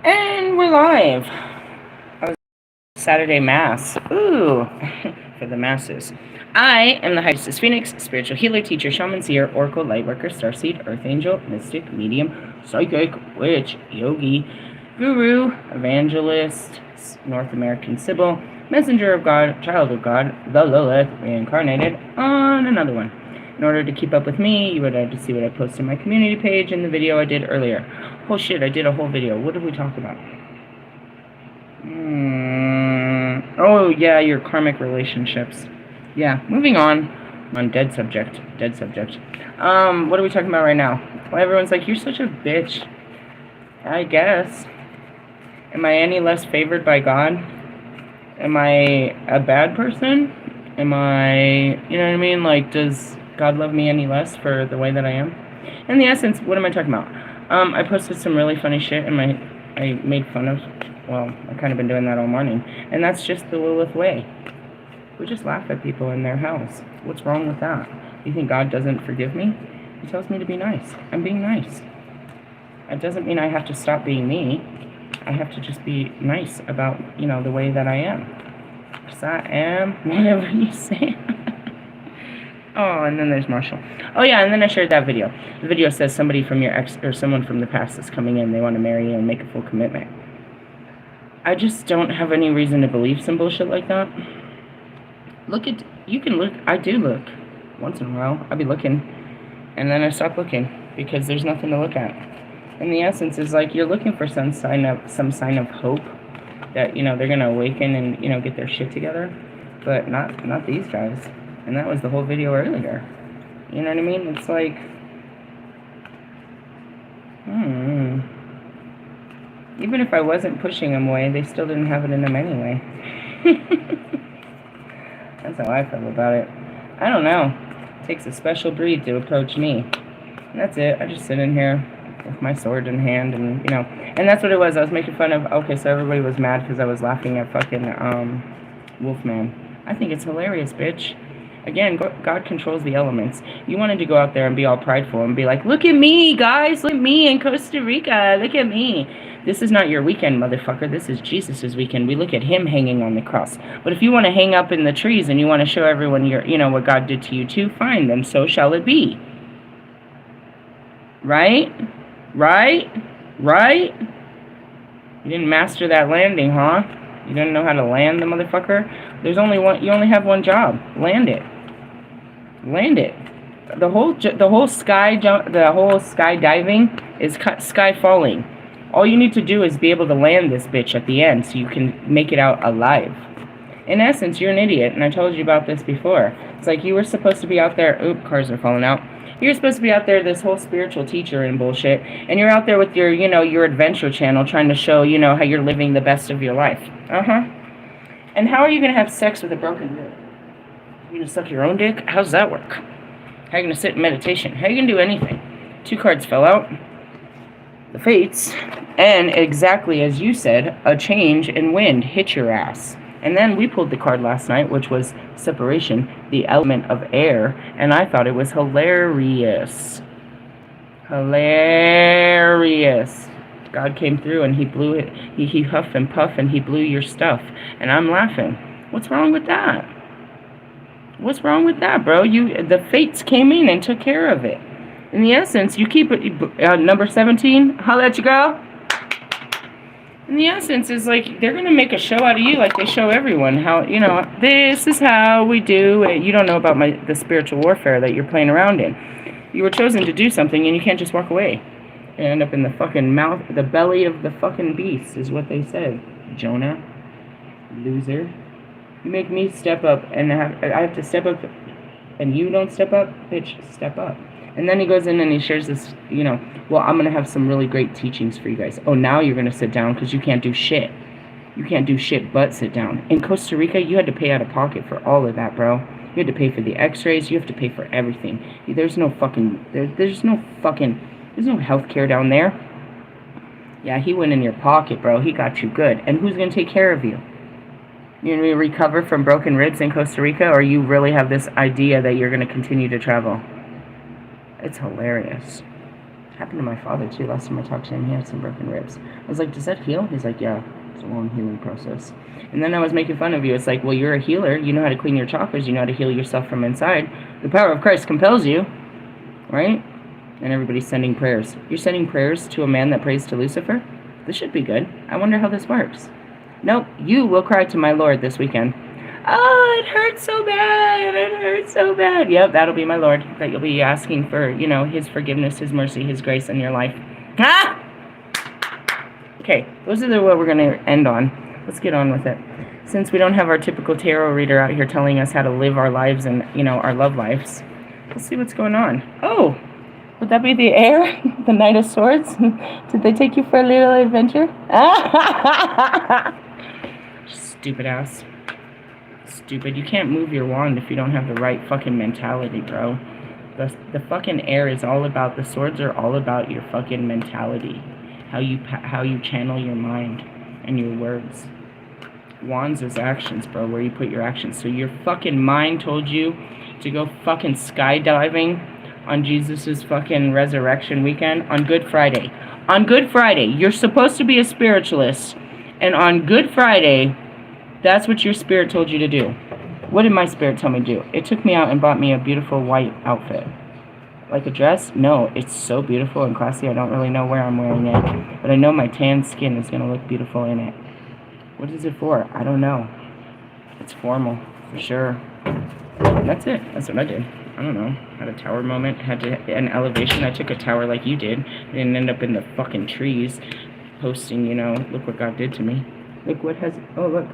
And we're live. Saturday Mass. Ooh, for the masses. I am the Priestess Phoenix, spiritual healer, teacher, shaman, seer, oracle, lightworker, starseed, earth angel, mystic, medium, psychic, witch, yogi, guru, evangelist, North American Sybil, messenger of God, child of God, the Lilith, reincarnated on another one. In order to keep up with me, you would have to see what I posted on my community page in the video I did earlier. Oh shit, I did a whole video. What did we talk about? Oh, yeah, your karmic relationships. Yeah, moving on. Dead subject. What are we talking about right now? Well, everyone's like, you're such a bitch. I guess. Am I any less favored by God? Am I a bad person? Am I, you know what I mean? Like, does God love me any less for the way that I am? In the essence, what am I talking about? I posted some really funny shit and I made fun of, well, I've kind of been doing that all morning. And that's just the Lilith way. We just laugh at people in their house. What's wrong with that? You think God doesn't forgive me? He tells me to be nice. I'm being nice. It doesn't mean I have to stop being me. I have to just be nice about, you know, the way that I am. Because I am whatever you say. Oh, and then there's Marshall. Oh, yeah, and then I shared that video. The video says somebody from your ex or someone from the past is coming in. They want to marry you and make a full commitment. I just don't have any reason to believe some bullshit like that. You can look. I do look. Once in a while, I'll be looking. And then I stop looking because there's nothing to look at. And the essence is like you're looking for some sign of hope that, you know, they're going to awaken and, you know, get their shit together. But not these guys. And that was the whole video earlier. You know what I mean? It's like, even if I wasn't pushing them away, they still didn't have it in them anyway. That's how I feel about it. I don't know. It takes a special breed to approach me. And that's it. I just sit in here with my sword in hand and, you know. And that's what it was. I was making fun of, okay, so everybody was mad because I was laughing at fucking Wolfman. I think it's hilarious, bitch. Again, God controls the elements. You wanted to go out there and be all prideful and be like, look at me, guys. Look at me in Costa Rica. Look at me. This is not your weekend, motherfucker. This is Jesus' weekend. We look at him hanging on the cross. But if you want to hang up in the trees and you want to show everyone your, you know, what God did to you too, fine, then so shall it be. Right? Right? Right? You didn't master that landing, huh? You didn't know how to land the motherfucker? There's only one. You only have one job. Land it. Land it. The whole skydiving is sky falling. All you need to do is be able to land this bitch at the end so you can make it out alive. In essence, you're an idiot, and I told you about this before. It's like you were supposed to be out there. Oop, cars are falling out. You're supposed to be out there, this whole spiritual teacher and bullshit, and you're out there with your, you know, your adventure channel trying to show, you know, how you're living the best of your life. And how are you going to have sex with a broken rib? You going to suck your own dick? How does that work? How are you going to sit in meditation? How are you going to do anything? 2 cards fell out. The fates. And exactly as you said, a change in wind hit your ass. And then we pulled the card last night, which was separation, the element of air. And I thought it was hilarious. Hilarious. God came through and he blew it. He huffed and puffed and he blew your stuff. And I'm laughing. What's wrong with that? What's wrong with that, bro? The fates came in and took care of it. In the essence, you keep it, number 17, holla at you, girl. In the essence, is like, they're going to make a show out of you like they show everyone. How, you know, this is how we do it. You don't know about the spiritual warfare that you're playing around in. You were chosen to do something and you can't just walk away. And end up in the fucking mouth, the belly of the fucking beast is what they said. Jonah, loser. You make me step up and I have to step up and you don't step up? Bitch, step up. And then he goes in and he shares this, you know, well, I'm going to have some really great teachings for you guys. Oh, now you're going to sit down because you can't do shit. You can't do shit but sit down. In Costa Rica, you had to pay out of pocket for all of that, bro. You had to pay for the x-rays. You have to pay for everything. There's no health care down there. Yeah, he went in your pocket, bro. He got you good. And who's going to take care of you? You're going to recover from broken ribs in Costa Rica, or you really have this idea that you're going to continue to travel? It's hilarious. Happened to my father, too. Last time I talked to him, he had some broken ribs. I was like, does that heal? He's like, yeah, it's a long healing process. And then I was making fun of you. It's like, well, you're a healer. You know how to clean your chakras. You know how to heal yourself from inside. The power of Christ compels you, right? And everybody's sending prayers. You're sending prayers to a man that prays to Lucifer? This should be good. I wonder how this works. Nope, you will cry to my Lord this weekend. Oh, it hurts so bad. It hurts so bad. Yep, that'll be my Lord. That you'll be asking for, you know, his forgiveness, his mercy, his grace in your life. Ah! Okay, those are what we're going to end on. Let's get on with it. Since we don't have our typical tarot reader out here telling us how to live our lives and, you know, our love lives, let's see what's going on. Oh, would that be the heir? The Knight of Swords? Did they take you for a little adventure? Stupid ass. Stupid. You can't move your wand if you don't have the right fucking mentality, bro. The fucking heir is all about, the swords are all about your fucking mentality. How you channel your mind and your words. Wands is actions, bro, where you put your actions. So your fucking mind told you to go fucking skydiving on Jesus's fucking resurrection weekend on Good Friday. On Good Friday, you're supposed to be a spiritualist, and on Good Friday, that's what your spirit told you to do. What did my spirit tell me to do? It took me out and bought me a beautiful white outfit. Like a dress? No, it's so beautiful and classy. I don't really know where I'm wearing it, but I know my tan skin is going to look beautiful in it. What is it for? I don't know. It's formal, for sure. And that's it. That's what I did. I don't know. Had a tower moment. Had an elevation. I took a tower like you did. I didn't end up in the fucking trees posting, you know, look what God did to me. Look what has... Oh, look.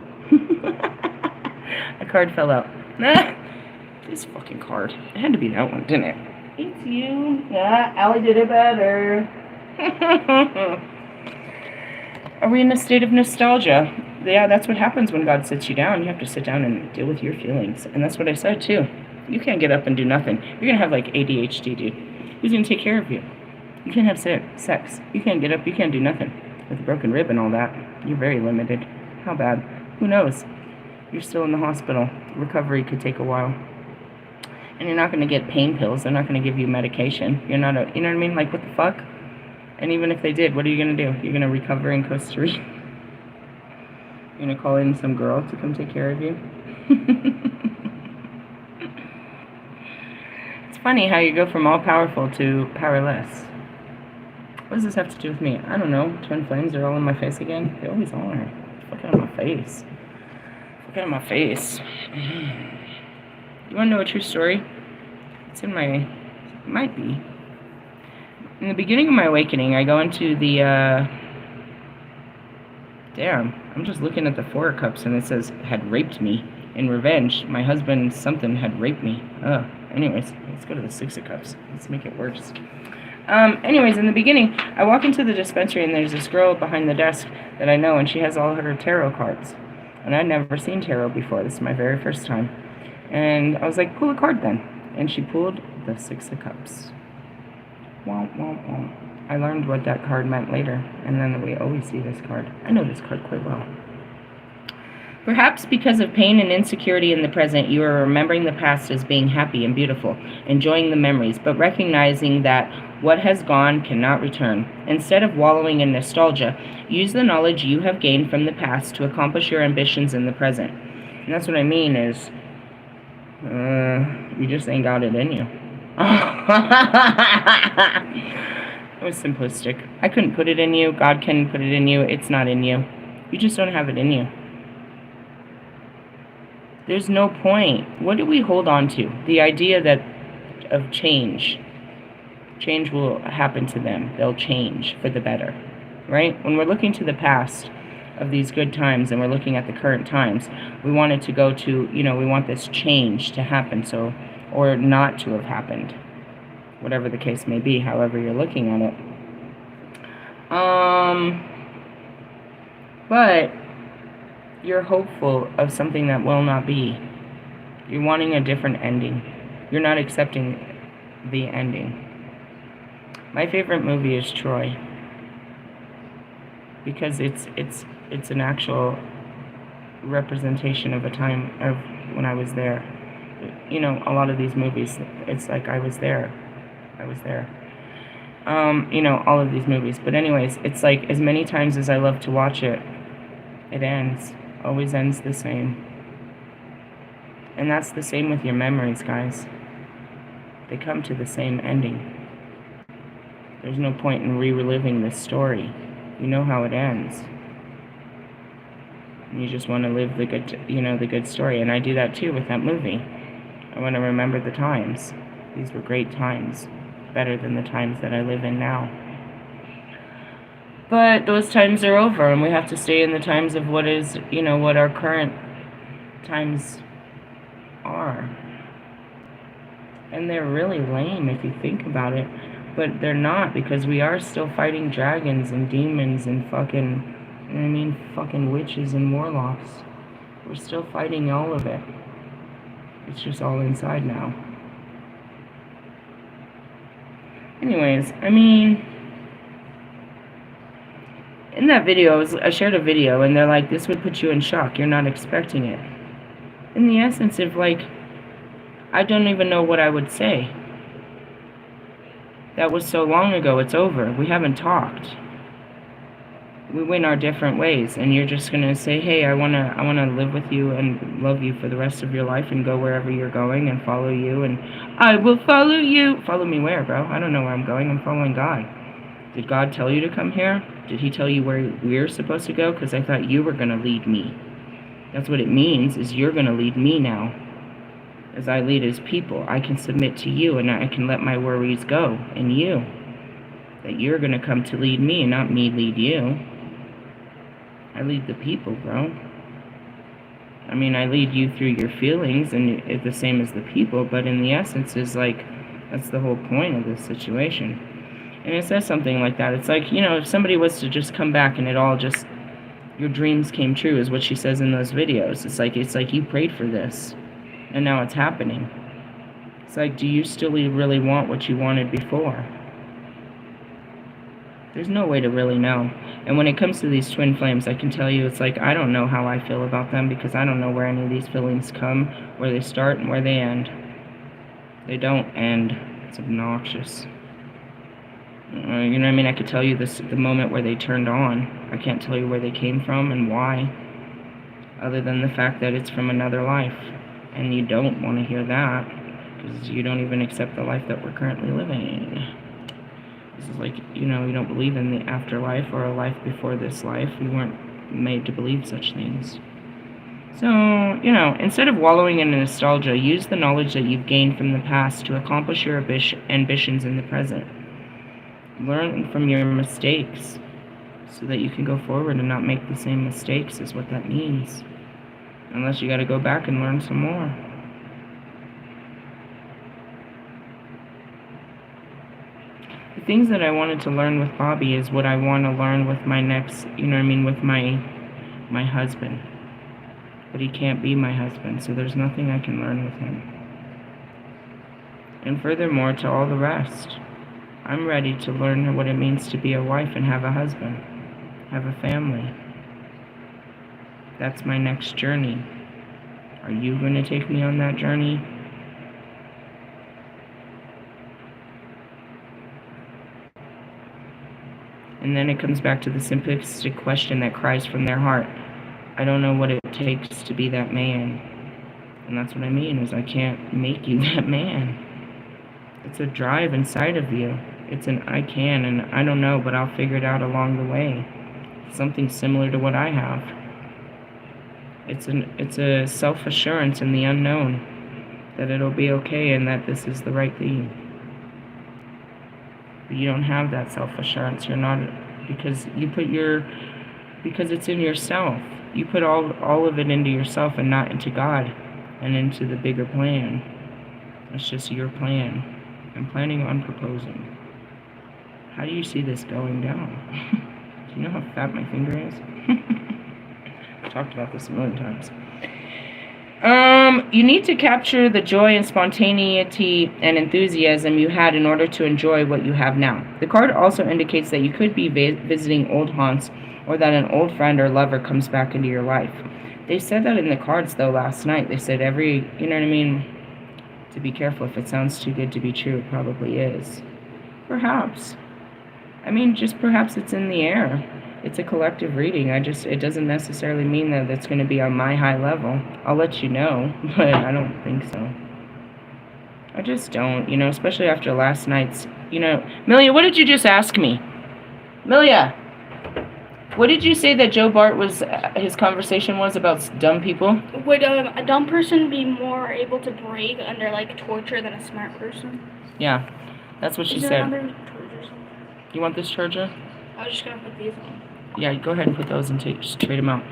A card fell out. This fucking card. It had to be that one, didn't it? It's you. Yeah, Allie did it better. Are we in a state of nostalgia? Yeah, that's what happens when God sits you down. You have to sit down and deal with your feelings. And that's what I said, too. You can't get up and do nothing. You're going to have, like, ADHD, dude. Who's going to take care of you? You can't have sex. You can't get up. You can't do nothing. With a broken rib and all that. You're very limited. How bad? Who knows? You're still in the hospital. Recovery could take a while. And you're not going to get pain pills. They're not going to give you medication. You're not a... You know what I mean? Like, what the fuck? And even if they did, what are you going to do? You're going to recover in Costa Rica? You're going to call in some girl to come take care of you? It's funny how you go from all-powerful to powerless. What does this have to do with me? I don't know. Twin flames are all in my face again? They always are. Fuck out of my face. Fuck out of my face. You want to know a true story? It's in my... It might be. In the beginning of my awakening, I go into the, Damn, I'm just looking at the Four of Cups, and it says, had raped me. In revenge, my husband, something, had raped me. Anyways, let's go to the Six of Cups. Let's make it worse. Anyways, in the beginning, I walk into the dispensary, and there's this girl behind the desk that I know, and she has all her tarot cards. And I'd never seen tarot before. This is my very first time. And I was like, pull a card then. And she pulled the Six of Cups. Womp, womp, womp. I learned what that card meant later, and then we always see this card. I know this card quite well. Perhaps because of pain and insecurity in the present, you are remembering the past as being happy and beautiful, enjoying the memories, but recognizing that what has gone cannot return. Instead of wallowing in nostalgia, use the knowledge you have gained from the past to accomplish your ambitions in the present. And that's what I mean is, you just ain't got it in you. It was simplistic. I couldn't put it in you. God can put it in you. It's not in you. You just don't have it in you. There's no point. What do we hold on to? The idea that of change. Change will happen to them. They'll change for the better. Right? When we're looking to the past of these good times and we're looking at the current times, we want it to go to, you know, we want this change to happen, so, or not to have happened. Whatever the case may be, however you're looking at it. But you're hopeful of something that will not be. You're wanting a different ending. You're not accepting the ending. My favorite movie is Troy. Because it's an actual representation of a time of when I was there. You know, a lot of these movies, it's like I was there. You know, all of these movies. But anyways, it's like, as many times as I love to watch it, it ends. Always ends the same. And that's the same with your memories, guys. They come to the same ending. There's no point in reliving this story. You know how it ends. And you just want to live the good, the good story. And I do that too with that movie. I want to remember the times. These were great times. Better than the times that I live in now. But those times are over, and we have to stay in the times of what is, what our current times are. And they're really lame if you think about it. But they're not, because we are still fighting dragons and demons and fucking witches and warlocks. We're still fighting all of it. It's just all inside now. Anyways, in that video, I shared a video, and they're like, this would put you in shock. You're not expecting it. In the essence of, I don't even know what I would say. That was so long ago, it's over. We haven't talked. We went our different ways, and you're just gonna say, hey, I wanna live with you and love you for the rest of your life and go wherever you're going and follow you, and I will follow you. Follow me where, bro? I don't know where I'm going. I'm following God. Did God tell you to come here? Did he tell you where we're supposed to go? Because I thought you were gonna lead me. That's what it means, is you're gonna lead me now. As I lead his people, I can submit to you, and I can let my worries go, and you. That you're gonna come to lead me, and not me lead you. I lead the people, bro. I lead you through your feelings, and it's the same as the people, but in the essence is that's the whole point of this situation. And it says something like that. It's like, if somebody was to just come back and it all just, your dreams came true, is what she says in those videos. It's like you prayed for this, and now it's happening. It's like, do you still really want what you wanted before? There's no way to really know. And when it comes to these twin flames, I can tell you, it's like, I don't know how I feel about them, because I don't know where any of these feelings come, where they start and where they end. They don't end. It's obnoxious. I could tell you the moment where they turned on. I can't tell you where they came from and why, other than the fact that it's from another life. And you don't want to hear that, because you don't even accept the life that we're currently living. This is like, you don't believe in the afterlife or a life before this life. You weren't made to believe such things. So, instead of wallowing in nostalgia, use the knowledge that you've gained from the past to accomplish your ambitions in the present. Learn from your mistakes so that you can go forward and not make the same mistakes, is what that means. Unless you got to go back and learn some more. The things that I wanted to learn with Bobby is what I want to learn with my next, with my husband. But he can't be my husband, so there's nothing I can learn with him. And furthermore, to all the rest, I'm ready to learn what it means to be a wife and have a husband, have a family. That's my next journey. Are you going to take me on that journey? And then it comes back to the simplistic question that cries from their heart. I don't know what it takes to be that man. And that's what I mean, is I can't make you that man. It's a drive inside of you. It's an I can, and I don't know, but I'll figure it out along the way. Something similar to what I have. It's a self-assurance in the unknown, that it'll be okay and that this is the right thing. But you don't have that self-assurance. You're not, because it's in yourself. You put all of it into yourself and not into God and into the bigger plan. It's just your plan. I'm planning on proposing. How do you see this going down? Do you know how fat my finger is? I've talked about this a million times. You need to capture the joy and spontaneity and enthusiasm you had in order to enjoy what you have now. The card also indicates that you could be visiting old haunts, or that an old friend or lover comes back into your life. They said that in the cards, though, last night. They said to be careful. If it sounds too good to be true, it probably is. Perhaps. I mean, just perhaps it's in the air. It's a collective reading. It doesn't necessarily mean that it's going to be on my high level. I'll let you know, but I don't think so. I just don't, especially after last night's, Milia, what did you just ask me? Milia, what did you say that Joe Bart his conversation was about dumb people? Would a dumb person be more able to break under, like, torture than a smart person? Yeah, that's what she said. You want this charger? I was just going to put these on. Yeah, go ahead and put those and just trade them out.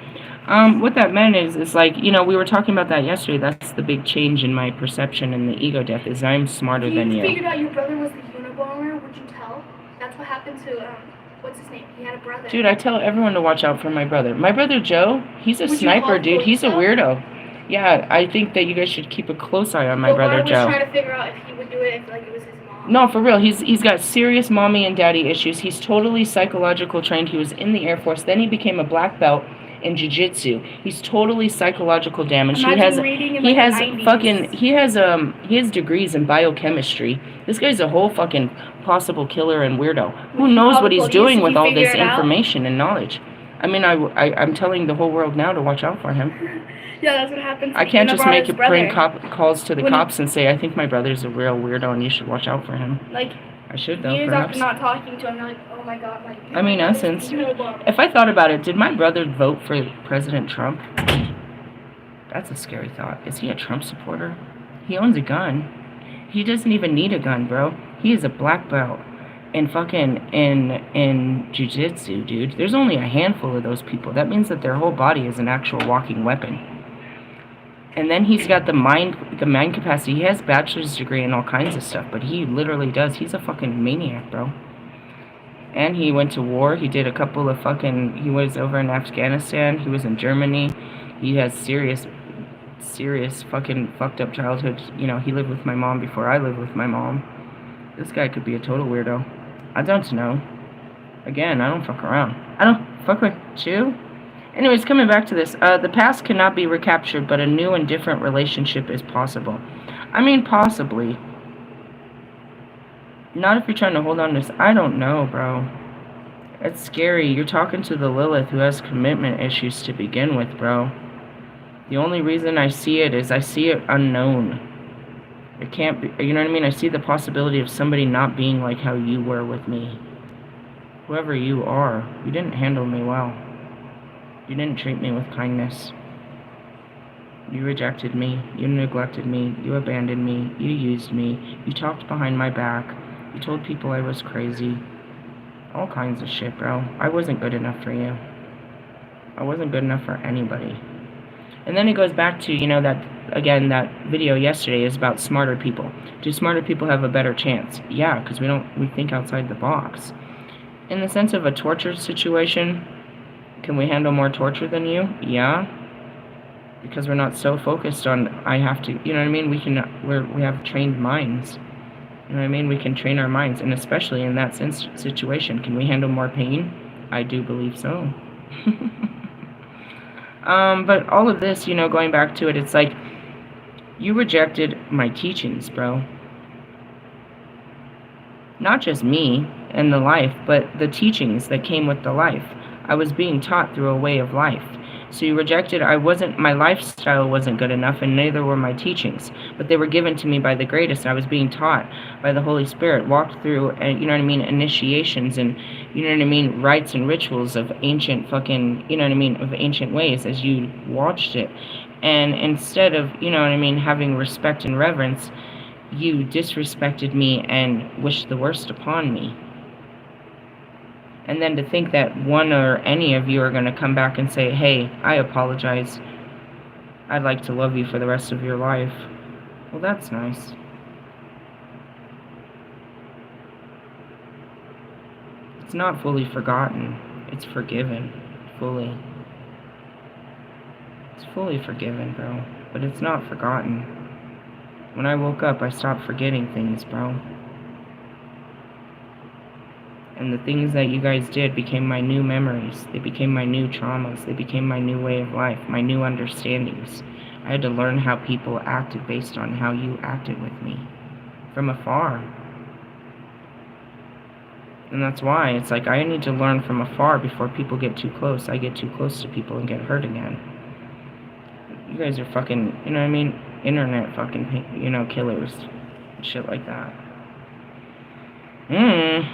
What that meant is like, we were talking about that yesterday. That's the big change in my perception in the ego death is I'm smarter than you. You figured out your brother was the Unabomber, would you tell? That's what happened to, what's his name? He had a brother. Dude, I tell everyone to watch out for my brother. My brother Joe, he's a sniper, dude. He's a weirdo. Yeah, I think that you guys should keep a close eye on my brother Joe. I was trying to figure out if he would do it if, like, it was his mom. No, for real. He's got serious mommy and daddy issues. He's totally psychological trained. He was in the Air Force. Then he became a black belt in jiu-jitsu. He's totally psychological damage. He has degrees in biochemistry. This guy's a whole fucking possible killer and weirdo. Who knows what he's doing with all this information and knowledge? I mean, I'm telling the whole world now to watch out for him. Yeah, that's what happens. I can't just make bring calls to the cops and say, I think my brother's a real weirdo and you should watch out for him. Like, I should, though, years perhaps. after not talking to him, you're like, oh my god, like... I mean, essence, if I thought about it, did my brother vote for President Trump? That's a scary thought. Is he a Trump supporter? He owns a gun. He doesn't even need a gun, bro. He is a black belt in jiu-jitsu, dude. There's only a handful of those people. That means that their whole body is an actual walking weapon. And then he's got the mind capacity. He has a bachelor's degree in all kinds of stuff, but he literally does. He's a fucking maniac, bro. And he went to war. He did a couple of he was over in Afghanistan. He was in Germany. He has serious fucking fucked up childhood. He lived with my mom before I lived with my mom. This guy could be a total weirdo. I don't know. Again, I don't fuck around. I don't fuck with you. Anyways, coming back to this, the past cannot be recaptured, but a new and different relationship is possible. I mean, possibly. Not if you're trying to hold on to this. I don't know, bro. It's scary. You're talking to the Lilith who has commitment issues to begin with, bro. The only reason I see it is I see it unknown. It can't be, you know what I mean? I see the possibility of somebody not being like how you were with me. Whoever you are, you didn't handle me well. You didn't treat me with kindness. You rejected me. You neglected me. You abandoned me. You used me. You talked behind my back. You told people I was crazy. All kinds of shit, bro. I wasn't good enough for you. I wasn't good enough for anybody. And then it goes back to, that video yesterday is about smarter people. Do smarter people have a better chance? Yeah, because we think outside the box. In the sense of a torture situation, can we handle more torture than you? Yeah. Because we're not so focused on, I have to, you know what I mean? We have trained minds. You know what I mean? We can train our minds. And especially in that situation, can we handle more pain? I do believe so. But all of this, going back to it, it's like, you rejected my teachings, bro. Not just me and the life, but the teachings that came with the life. I was being taught through a way of life. So you rejected, my lifestyle wasn't good enough, and neither were my teachings. But they were given to me by the greatest. I was being taught by the Holy Spirit, walked through, initiations and, rites and rituals of ancient of ancient ways as you watched it. And instead of, having respect and reverence, you disrespected me and wished the worst upon me. And then to think that one or any of you are going to come back and say, hey, I apologize. I'd like to love you for the rest of your life. Well, that's nice. It's not fully forgotten. It's forgiven. Fully. It's fully forgiven, bro. But it's not forgotten. When I woke up, I stopped forgetting things, bro. And the things that you guys did became my new memories. They became my new traumas. They became my new way of life, my new understandings. I had to learn how people acted based on how you acted with me from afar. And that's why it's like I need to learn from afar before people get too close. I get too close to people and get hurt again. You guys are fucking, you know what I mean? Internet fucking, you know, killers. Shit like that.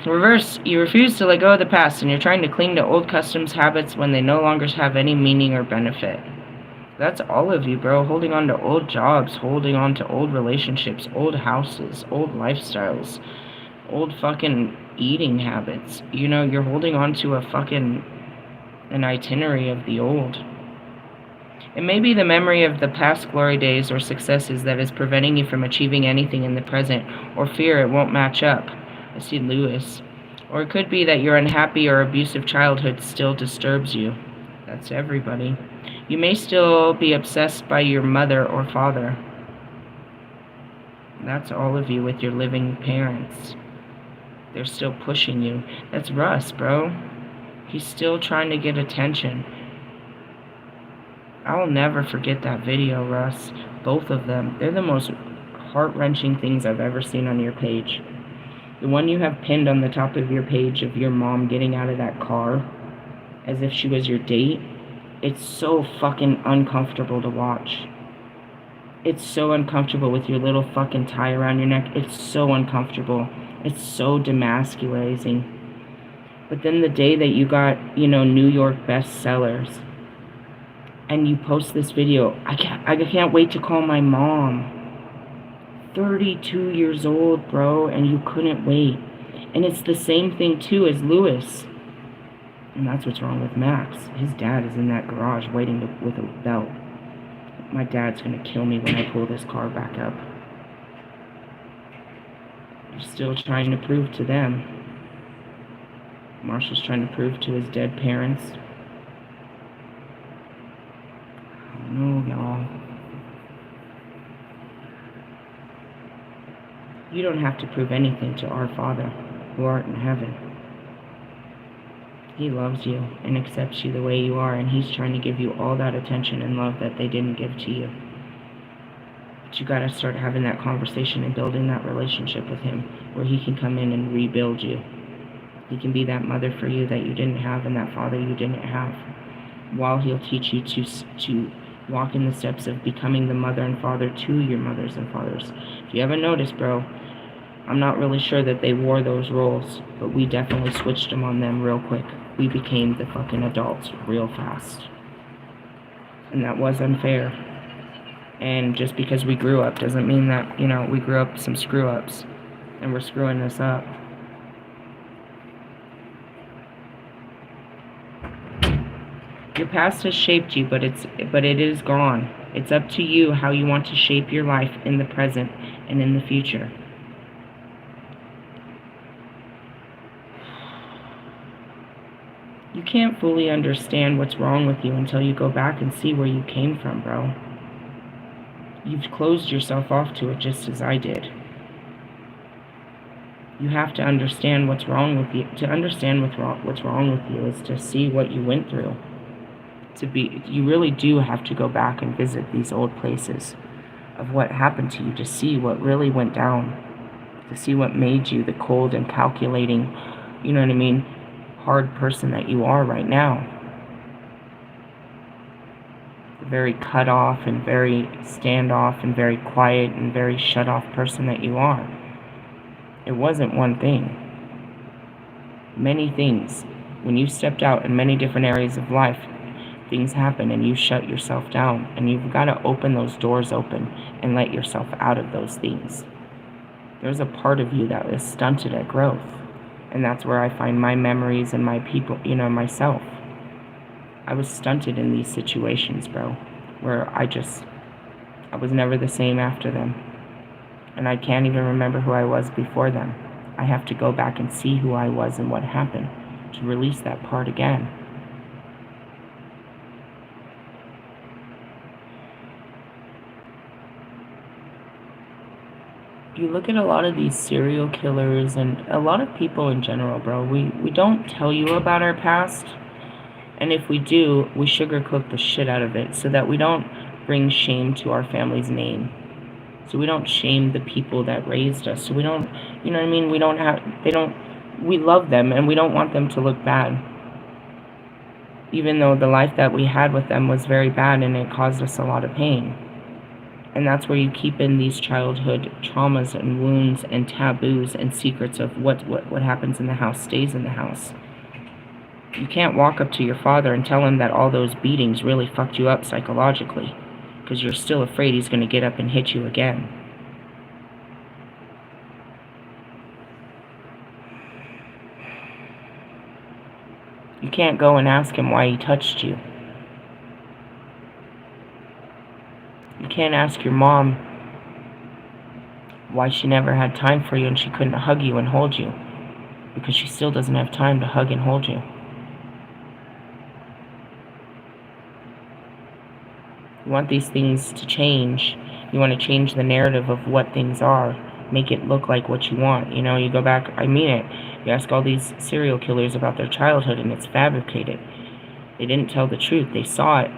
Reverse, you refuse to let go of the past and you're trying to cling to old customs, habits when they no longer have any meaning or benefit. That's all of you, bro. Holding on to old jobs, holding on to old relationships, old houses, old lifestyles, old fucking eating habits. You know, you're holding on to an itinerary of the old. It may be the memory of the past glory days or successes that is preventing you from achieving anything in the present, or fear it won't match up. I see Lewis. Or it could be that your unhappy or abusive childhood still disturbs you. That's everybody. You may still be obsessed by your mother or father. That's all of you with your living parents. They're still pushing you. That's Russ, bro. He's still trying to get attention. I'll never forget that video, Russ. Both of them. They're the most heart-wrenching things I've ever seen on your page. The one you have pinned on the top of your page of your mom getting out of that car as if she was your date. It's so fucking uncomfortable to watch. It's so uncomfortable with your little fucking tie around your neck. It's so uncomfortable. It's so demasculating. But then the day that you got, you know, New York bestsellers, and you post this video, I can't wait to call my mom. 32 years old, bro, and you couldn't wait. And it's the same thing too as Lewis. And that's what's wrong with Max. His dad is in that garage waiting with a belt. My dad's gonna kill me when I pull this car back up. You're still trying to prove to them. Marshall's trying to prove to his dead parents. I don't know, y'all. You don't have to prove anything to our Father, who art in heaven. He loves you and accepts you the way you are, and He's trying to give you all that attention and love that they didn't give to you. But you gotta start having that conversation and building that relationship with Him, where He can come in and rebuild you. He can be that mother for you that you didn't have and that father you didn't have, while He'll teach you to walk in the steps of becoming the mother and father to your mothers and fathers. If you haven't noticed, bro, I'm not really sure that they wore those roles, but we definitely switched them on them real quick. We became the fucking adults real fast. And that was unfair. And just because we grew up doesn't mean that, you know, we grew up some screw-ups and we're screwing this up. Your past has shaped you, but it is gone. It's up to you how you want to shape your life in the present and in the future. You can't fully understand what's wrong with you until you go back and see where you came from, bro. You've closed yourself off to it just as I did. You have to understand what's wrong with you. To understand what's wrong with you is to see what you went through. You really do have to go back and visit these old places of what happened to you to see what really went down, to see what made you the cold and calculating, you know what I mean, hard person that you are right now. The very cut off and very standoff and very quiet and very shut off person that you are. It wasn't one thing. Many things. When you stepped out in many different areas of life, things happen and you shut yourself down, and you've got to open those doors open and let yourself out of those things. There's a part of you that is stunted at growth, and that's where I find my memories and my people, you know, myself. I was stunted in these situations, bro, where I was never the same after them, and I can't even remember who I was before them. I have to go back and see who I was and what happened to release that part again. You look at a lot of these serial killers and a lot of people in general, bro, we don't tell you about our past, and if we do, we sugarcoat the shit out of it so that we don't bring shame to our family's name, so we don't shame the people that raised us, so we don't, you know what I mean, we love them and we don't want them to look bad. Even though the life that we had with them was very bad and it caused us a lot of pain. And that's where you keep in these childhood traumas and wounds and taboos and secrets of what happens in the house stays in the house. You can't walk up to your father and tell him that all those beatings really fucked you up psychologically, because you're still afraid he's going to get up and hit you again. You can't go and ask him why he touched you. You can't ask your mom why she never had time for you and she couldn't hug you and hold you, because she still doesn't have time to hug and hold you. You want these things to change. You want to change the narrative of what things are. Make it look like what you want. You know, you go back, I mean it. You ask all these serial killers about their childhood and it's fabricated. They didn't tell the truth. They saw it.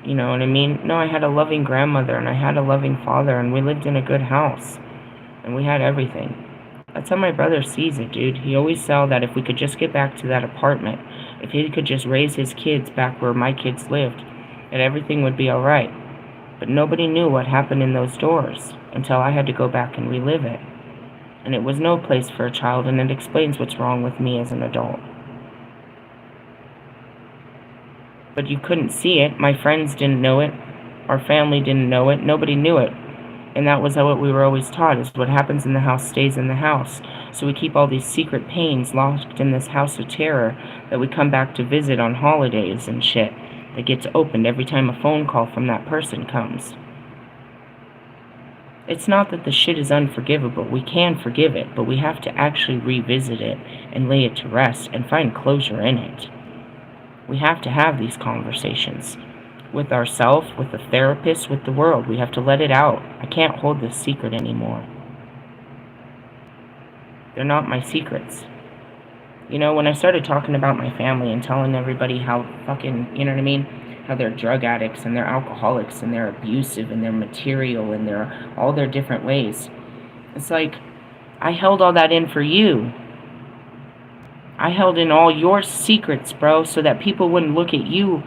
You know what I mean? No, I had a loving grandmother and I had a loving father and we lived in a good house. And we had everything. That's how my brother sees it, dude. He always saw that if we could just get back to that apartment, if he could just raise his kids back where my kids lived, that everything would be alright. But nobody knew what happened in those doors until I had to go back and relive it. And it was no place for a child, and it explains what's wrong with me as an adult. But you couldn't see it. My friends didn't know it. Our family didn't know it. Nobody knew it. And that was what we were always taught, is what happens in the house stays in the house. So we keep all these secret pains locked in this house of terror that we come back to visit on holidays and shit. That gets opened every time a phone call from that person comes. It's not that the shit is unforgivable. We can forgive it, but we have to actually revisit it and lay it to rest and find closure in it. We have to have these conversations with ourselves, with the therapist, with the world. We have to let it out. I can't hold this secret anymore. They're not my secrets. You know, when I started talking about my family and telling everybody how fucking, you know what I mean? How they're drug addicts and they're alcoholics and they're abusive and they're material and they're all their different ways. It's like, I held all that in for you. I held in all your secrets, bro, so that people wouldn't look at you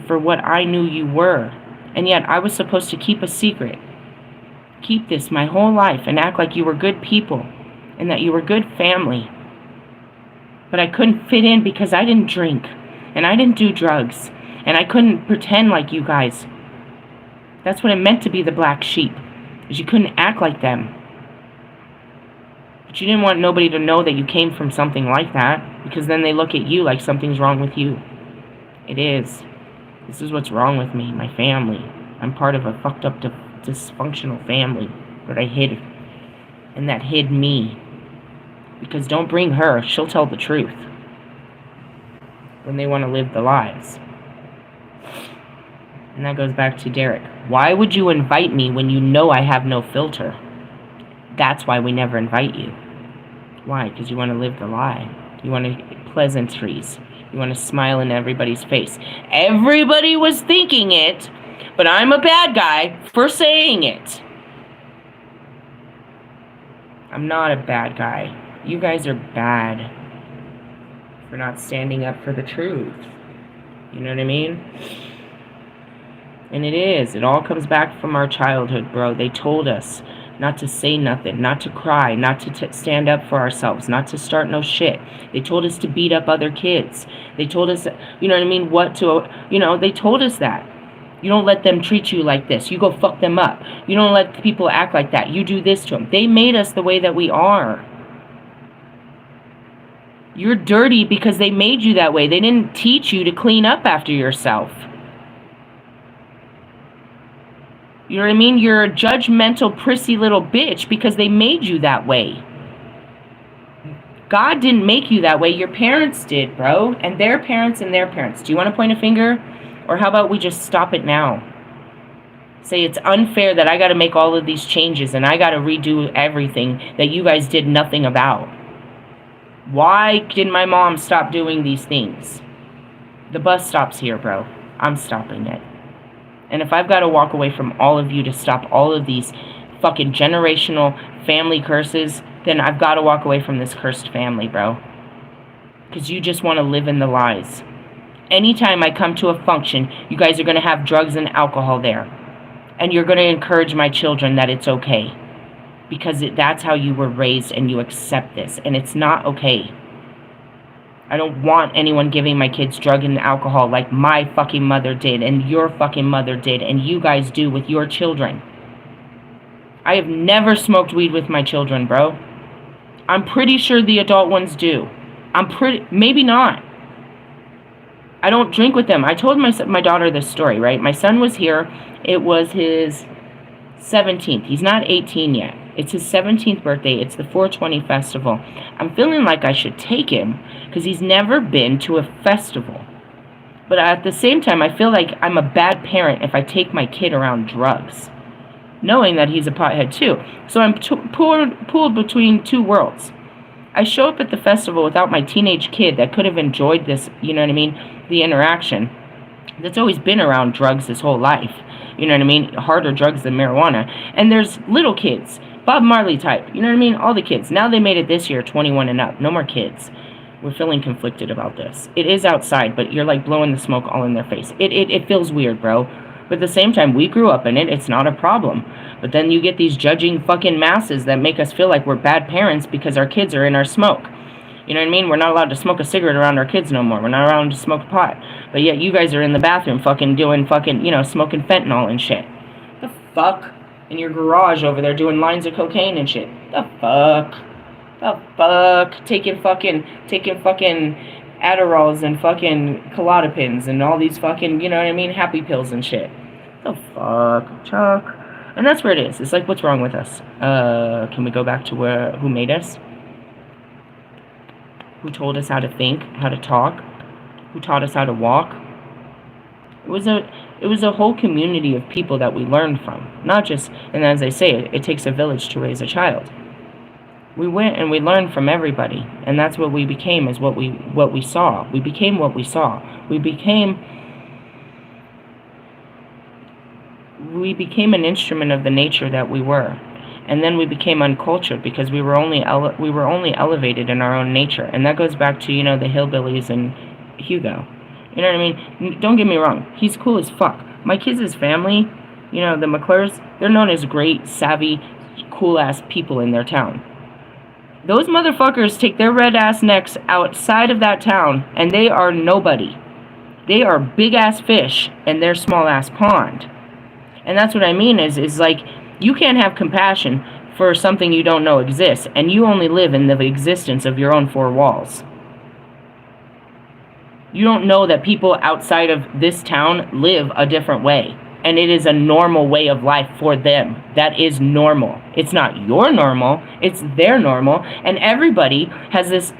for what I knew you were. And yet I was supposed to keep a secret. Keep this my whole life and act like you were good people and that you were good family. But I couldn't fit in because I didn't drink and I didn't do drugs. And I couldn't pretend like you guys. That's what it meant to be the black sheep, is you couldn't act like them. But you didn't want nobody to know that you came from something like that, because then they look at you like something's wrong with you. It is. This is what's wrong with me, my family. I'm part of a fucked up, dysfunctional family that I hid, and that hid me. Because don't bring her, she'll tell the truth when they want to live the lies. And that goes back to Derek. Why would you invite me when you know I have no filter? That's why we never invite you. Why? Because you want to live the lie. You want pleasantries. You want to smile in everybody's face. Everybody was thinking it, but I'm a bad guy for saying it. I'm not a bad guy. You guys are bad for not standing up for the truth. You know what I mean? And it is. It all comes back from our childhood, bro. They told us not to say nothing, not to cry, not to stand up for ourselves, not to start no shit. They told us to beat up other kids. They told us, you know what I mean, they told us that. You don't let them treat you like this. You go fuck them up. You don't let people act like that. You do this to them. They made us the way that we are. You're dirty because they made you that way. They didn't teach you to clean up after yourself. You know what I mean? You're a judgmental, prissy little bitch because they made you that way. God didn't make you that way. Your parents did, bro. And their parents and their parents. Do you want to point a finger? Or how about we just stop it now? Say it's unfair that I got to make all of these changes and I got to redo everything that you guys did nothing about. Why did my mom stop doing these things? The bus stops here, bro. I'm stopping it. And if I've got to walk away from all of you to stop all of these fucking generational family curses, then I've got to walk away from this cursed family, bro. Because you just want to live in the lies. Anytime I come to a function, you guys are going to have drugs and alcohol there. And you're going to encourage my children that it's okay. Because that's how you were raised and you accept this. And it's not okay. I don't want anyone giving my kids drug and alcohol like my fucking mother did and your fucking mother did and you guys do with your children. I have never smoked weed with my children, bro. I'm pretty sure the adult ones do. Maybe not. I don't drink with them. I told my daughter this story, right? My son was here. It was his 17th. He's not 18 yet. It's his 17th birthday. It's the 420 festival. I'm feeling like I should take him because he's never been to a festival. But at the same time, I feel like I'm a bad parent if I take my kid around drugs, knowing that he's a pothead too. So I'm pulled between two worlds. I show up at the festival without my teenage kid that could have enjoyed this, you know what I mean, the interaction. That's always been around drugs his whole life. You know what I mean? Harder drugs than marijuana. And there's little kids, Bob Marley type. You know what I mean? All the kids. Now they made it this year, 21 and up. No more kids. We're feeling conflicted about this. It is outside, but you're like blowing the smoke all in their face. It feels weird, bro. But at the same time, we grew up in it. It's not a problem. But then you get these judging fucking masses that make us feel like we're bad parents because our kids are in our smoke. You know what I mean? We're not allowed to smoke a cigarette around our kids no more. We're not allowed to smoke pot. But yet you guys are in the bathroom fucking doing fucking, you know, smoking fentanyl and shit. The fuck? In your garage over there doing lines of cocaine and shit. The fuck? The fuck? Taking fucking Adderalls and fucking Klonopins and all these fucking, you know what I mean, happy pills and shit. The fuck, Chuck? And that's where it is. It's like, what's wrong with us? Can we go back to who made us? Who told us how to think, how to talk? Who taught us how to walk? It was a whole community of people that we learned from. Not just, and as I say, it takes a village to raise a child. We went and we learned from everybody, and that's what we became, is what we saw. We became what we saw. We became an instrument of the nature that we were. And then we became uncultured because we were only elevated in our own nature. And that goes back to, you know, the hillbillies and Hugo. You know what I mean? Don't get me wrong. He's cool as fuck. My kids' family, you know, the McClures, they're known as great, savvy, cool-ass people in their town. Those motherfuckers take their red-ass necks outside of that town, and they are nobody. They are big-ass fish in their small-ass pond. And that's what I mean is like, you can't have compassion for something you don't know exists, and you only live in the existence of your own four walls. You don't know that people outside of this town live a different way, and it is a normal way of life for them. That is normal. It's not your normal, it's their normal, and everybody has this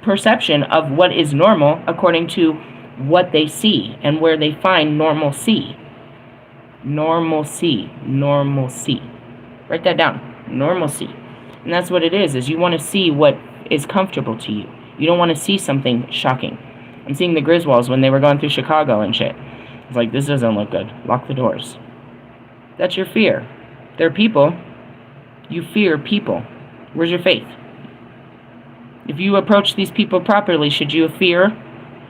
perception of what is normal according to what they see and where they find normalcy. Normalcy. Write that down. Normalcy. And that's what it is you want to see what is comfortable to you. You don't want to see something shocking. I'm seeing the Griswolds when they were going through Chicago and shit. It's like, this doesn't look good. Lock the doors. That's your fear. They're people. You fear people. Where's your faith? If you approach these people properly, should you fear?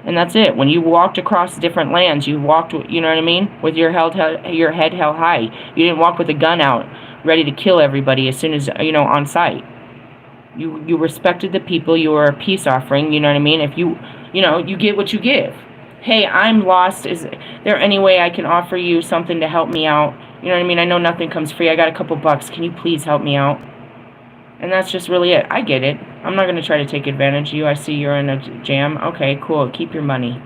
And that's it. When you walked across different lands, you walked, you know what I mean, with your head held high. You didn't walk with a gun out, ready to kill everybody as soon as, you know, on sight. You respected the people. You were a peace offering, you know what I mean? If you know, you get what you give. Hey, I'm lost. Is there any way I can offer you something to help me out? You know what I mean? I know nothing comes free. I got a couple bucks. Can you please help me out? And that's just really it. I get it. I'm not going to try to take advantage of you. I see you're in a jam. Okay, cool. Keep your money.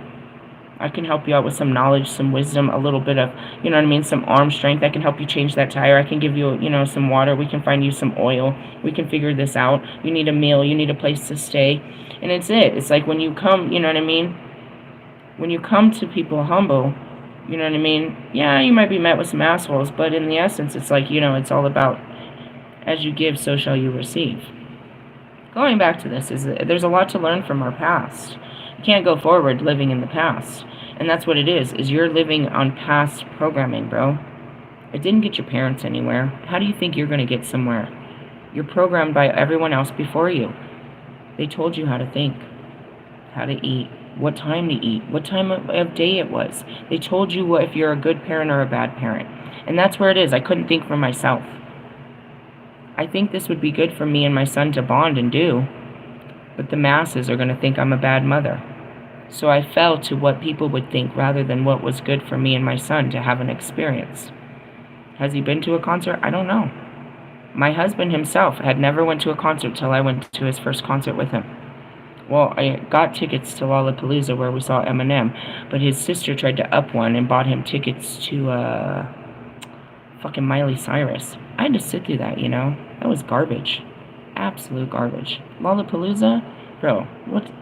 I can help you out with some knowledge, some wisdom, a little bit of, you know what I mean, some arm strength. I can help you change that tire. I can give you, you know, some water. We can find you some oil. We can figure this out. You need a meal. You need a place to stay. And it's it. It's like when you come, you know what I mean? When you come to people humble, you know what I mean? Yeah, you might be met with some assholes, but in the essence, it's like, you know, it's all about, as you give, so shall you receive. Going back to this, is that there's a lot to learn from our past. You can't go forward living in the past. And that's what it is you're living on past programming, bro. It didn't get your parents anywhere. How do you think you're going to get somewhere? You're programmed by everyone else before you. They told you how to think. how to eat, what time to eat, what time of day it was. They told you what if you're a good parent or a bad parent. And that's where it is. I couldn't think for myself. I think this would be good for me and my son to bond and do, but the masses are going to think I'm a bad mother. So I fell to what people would think rather than what was good for me and my son to have an experience. Has he been to a concert? I don't know. My husband himself had never went to a concert till I went to his first concert with him. Well, I got tickets to Lollapalooza where we saw Eminem, but his sister tried to up one and bought him tickets to fucking Miley Cyrus. I had to sit through that, you know? That was garbage. Absolute garbage. Lollapalooza? Bro,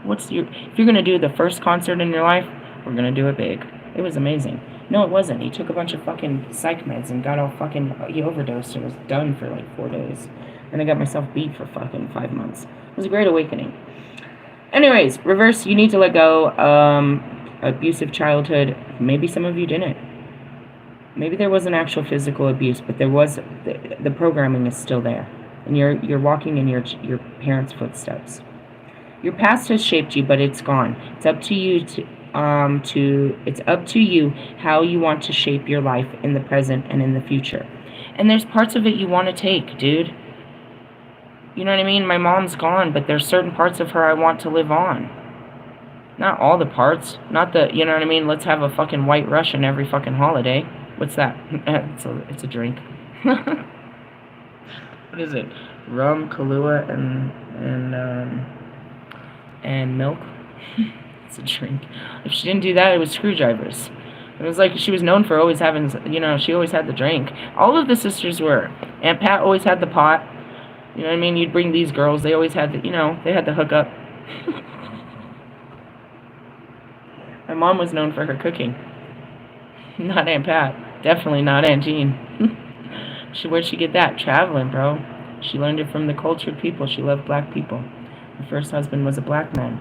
what's your... If you're gonna do the first concert in your life, we're gonna do it big. It was amazing. No, it wasn't. He took a bunch of fucking psych meds and got all fucking... He overdosed and was done for like 4 days. And I got myself beat for fucking 5 months. It was a great awakening. Anyways, reverse, you need to let go. Abusive childhood. Maybe some of you didn't. Maybe there was an actual physical abuse, but there was... The programming is still there. And you're walking in your parents' footsteps. Your past has shaped you, but it's gone. It's up to you it's up to you how you want to shape your life in the present and in the future. And there's parts of it you want to take, dude. You know what I mean? My mom's gone, but there's certain parts of her I want to live on. Not all the parts. Not the, you know what I mean? Let's have a fucking White Russian every fucking holiday. What's that? It's a drink. What is it? Rum, Kahlua, and milk. It's a drink. If she didn't do that, it was screwdrivers. It was like she was known for always having, you know, she always had the drink. All of the sisters were. Aunt Pat always had the pot. You know what I mean? You'd bring these girls, they always had the, you know, they had the hookup. My mom was known for her cooking. Not Aunt Pat. Definitely not Aunt Jean. Where'd she get that? Traveling, bro. She learned it from the cultured people. She loved black people. Her first husband was a black man.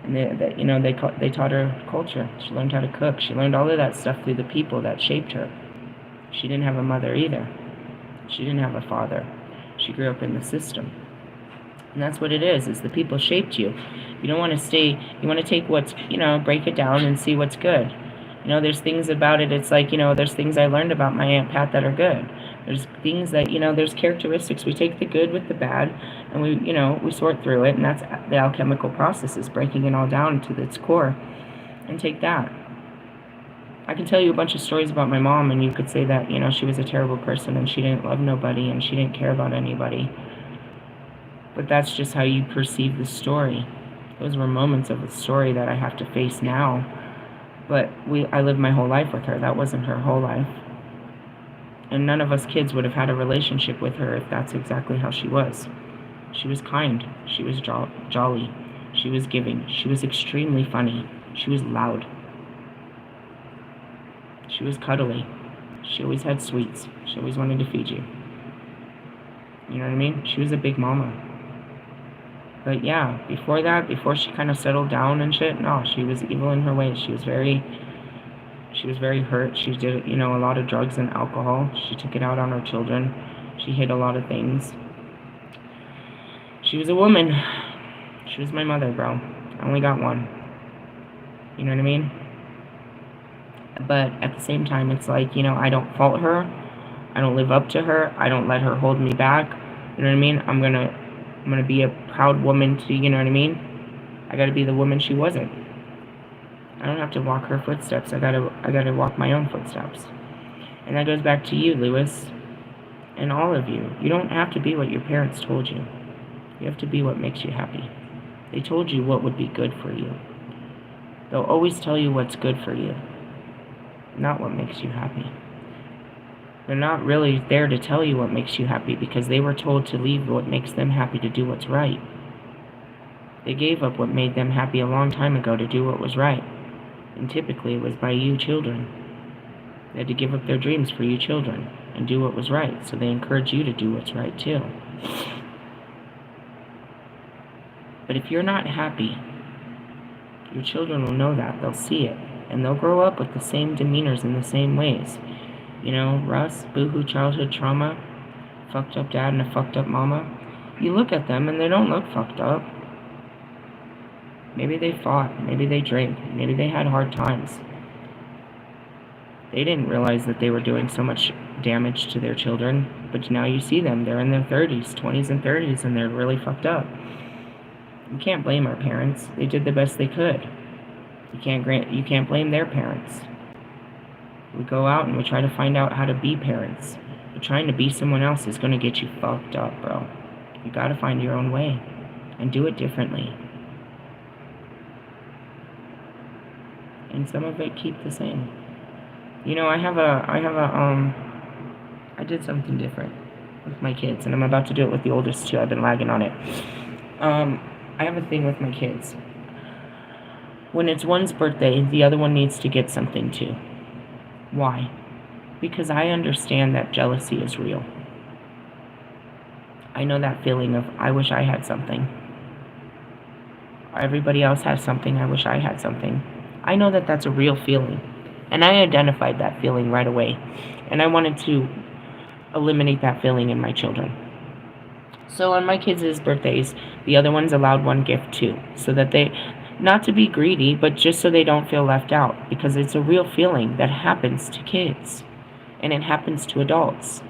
And they taught her culture. She learned how to cook. She learned all of that stuff through the people that shaped her. She didn't have a mother either. She didn't have a father. She grew up in the system. And that's what it is the people shaped you. You don't want to stay, you want to take what's, you know, break it down and see what's good. You know, there's things about it, it's like, you know, there's things I learned about my Aunt Pat that are good. There's things that, you know, there's characteristics. We take the good with the bad, and we, you know, we sort through it, and that's the alchemical process, is breaking it all down to its core, and take that. I can tell you a bunch of stories about my mom, and you could say that, you know, she was a terrible person, and she didn't love nobody, and she didn't care about anybody. But that's just how you perceive the story. Those were moments of the story that I have to face now. But I lived my whole life with her. That wasn't her whole life. And none of us kids would have had a relationship with her if that's exactly how she was. She was kind. She was jolly. She was giving. She was extremely funny. She was loud. She was cuddly. She always had sweets. She always wanted to feed you. You know what I mean? She was a big mama. But yeah, before that, before she kind of settled down and shit, no, she was evil in her ways. She was very hurt. She did, you know, a lot of drugs and alcohol. She took it out on her children. She hid a lot of things. She was a woman. She was my mother, bro. I only got one. You know what I mean? But at the same time, it's like, you know, I don't fault her. I don't live up to her. I don't let her hold me back. You know what I mean? I'm gonna be a proud woman to, you know what I mean? I gotta be the woman she wasn't. I don't have to walk her footsteps. I gotta walk my own footsteps. And that goes back to you, Lewis, and all of you. You don't have to be what your parents told you. You have to be what makes you happy. They told you what would be good for you. They'll always tell you what's good for you, not what makes you happy. They're not really there to tell you what makes you happy because they were told to leave what makes them happy to do what's right. They gave up what made them happy a long time ago to do what was right. And typically it was by you children. They had to give up their dreams for you children and do what was right. So they encourage you to do what's right too. But if you're not happy, your children will know that. They'll see it. And they'll grow up with the same demeanors in the same ways. You know, Russ, boohoo childhood trauma, fucked up dad and a fucked up mama. You look at them and they don't look fucked up. Maybe they fought. Maybe they drank. Maybe they had hard times. They didn't realize that they were doing so much damage to their children, but now you see them. They're in their 30s, 20s, and 30s, and they're really fucked up. You can't blame our parents. They did the best they could. You can't blame their parents. We go out and we try to find out how to be parents. But trying to be someone else is going to get you fucked up, bro. You got to find your own way and do it differently. And some of it keep the same. You know, I did something different with my kids, and I'm about to do it with the oldest too. I've been lagging on it. I have a thing with my kids. When it's one's birthday, the other one needs to get something too. Why? Because I understand that jealousy is real. I know that feeling of, I wish I had something. Everybody else has something, I wish I had something. I know that that's a real feeling. And I identified that feeling right away. And I wanted to eliminate that feeling in my children. So on my kids' birthdays, the other one's allowed one gift too. So that they, not to be greedy, but just so they don't feel left out. Because it's a real feeling that happens to kids. And it happens to adults.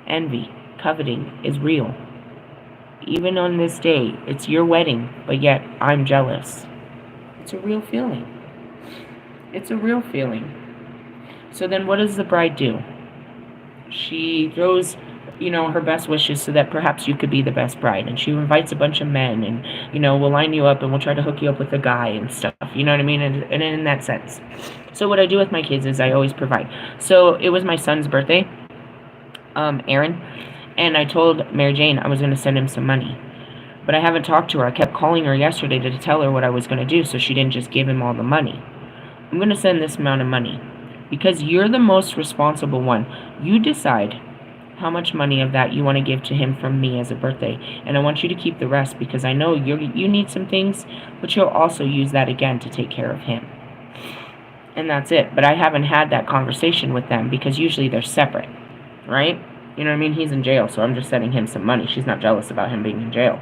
Envy, coveting is real. Even on this day, it's your wedding, but yet I'm jealous. It's a real feeling. It's a real feeling. So then what does the bride do? She throws, her best wishes so that perhaps you could be the best bride. And she invites a bunch of men and, we'll line you up and we'll try to hook you up with a guy and stuff. You know what I mean? And in that sense. So what I do with my kids is I always provide. So it was my son's birthday, Aaron, and I told Mary Jane I was going to send him some money. But I haven't talked to her. I kept calling her yesterday to tell her what I was going to do so she didn't just give him all the money. I'm going to send this amount of money because you're the most responsible one. You decide how much money of that you want to give to him from me as a birthday. And I want you to keep the rest because I know you need some things, but you'll also use that again to take care of him. And that's it. But I haven't had that conversation with them because usually they're separate, right? You know what I mean? He's in jail, so I'm just sending him some money. She's not jealous about him being in jail.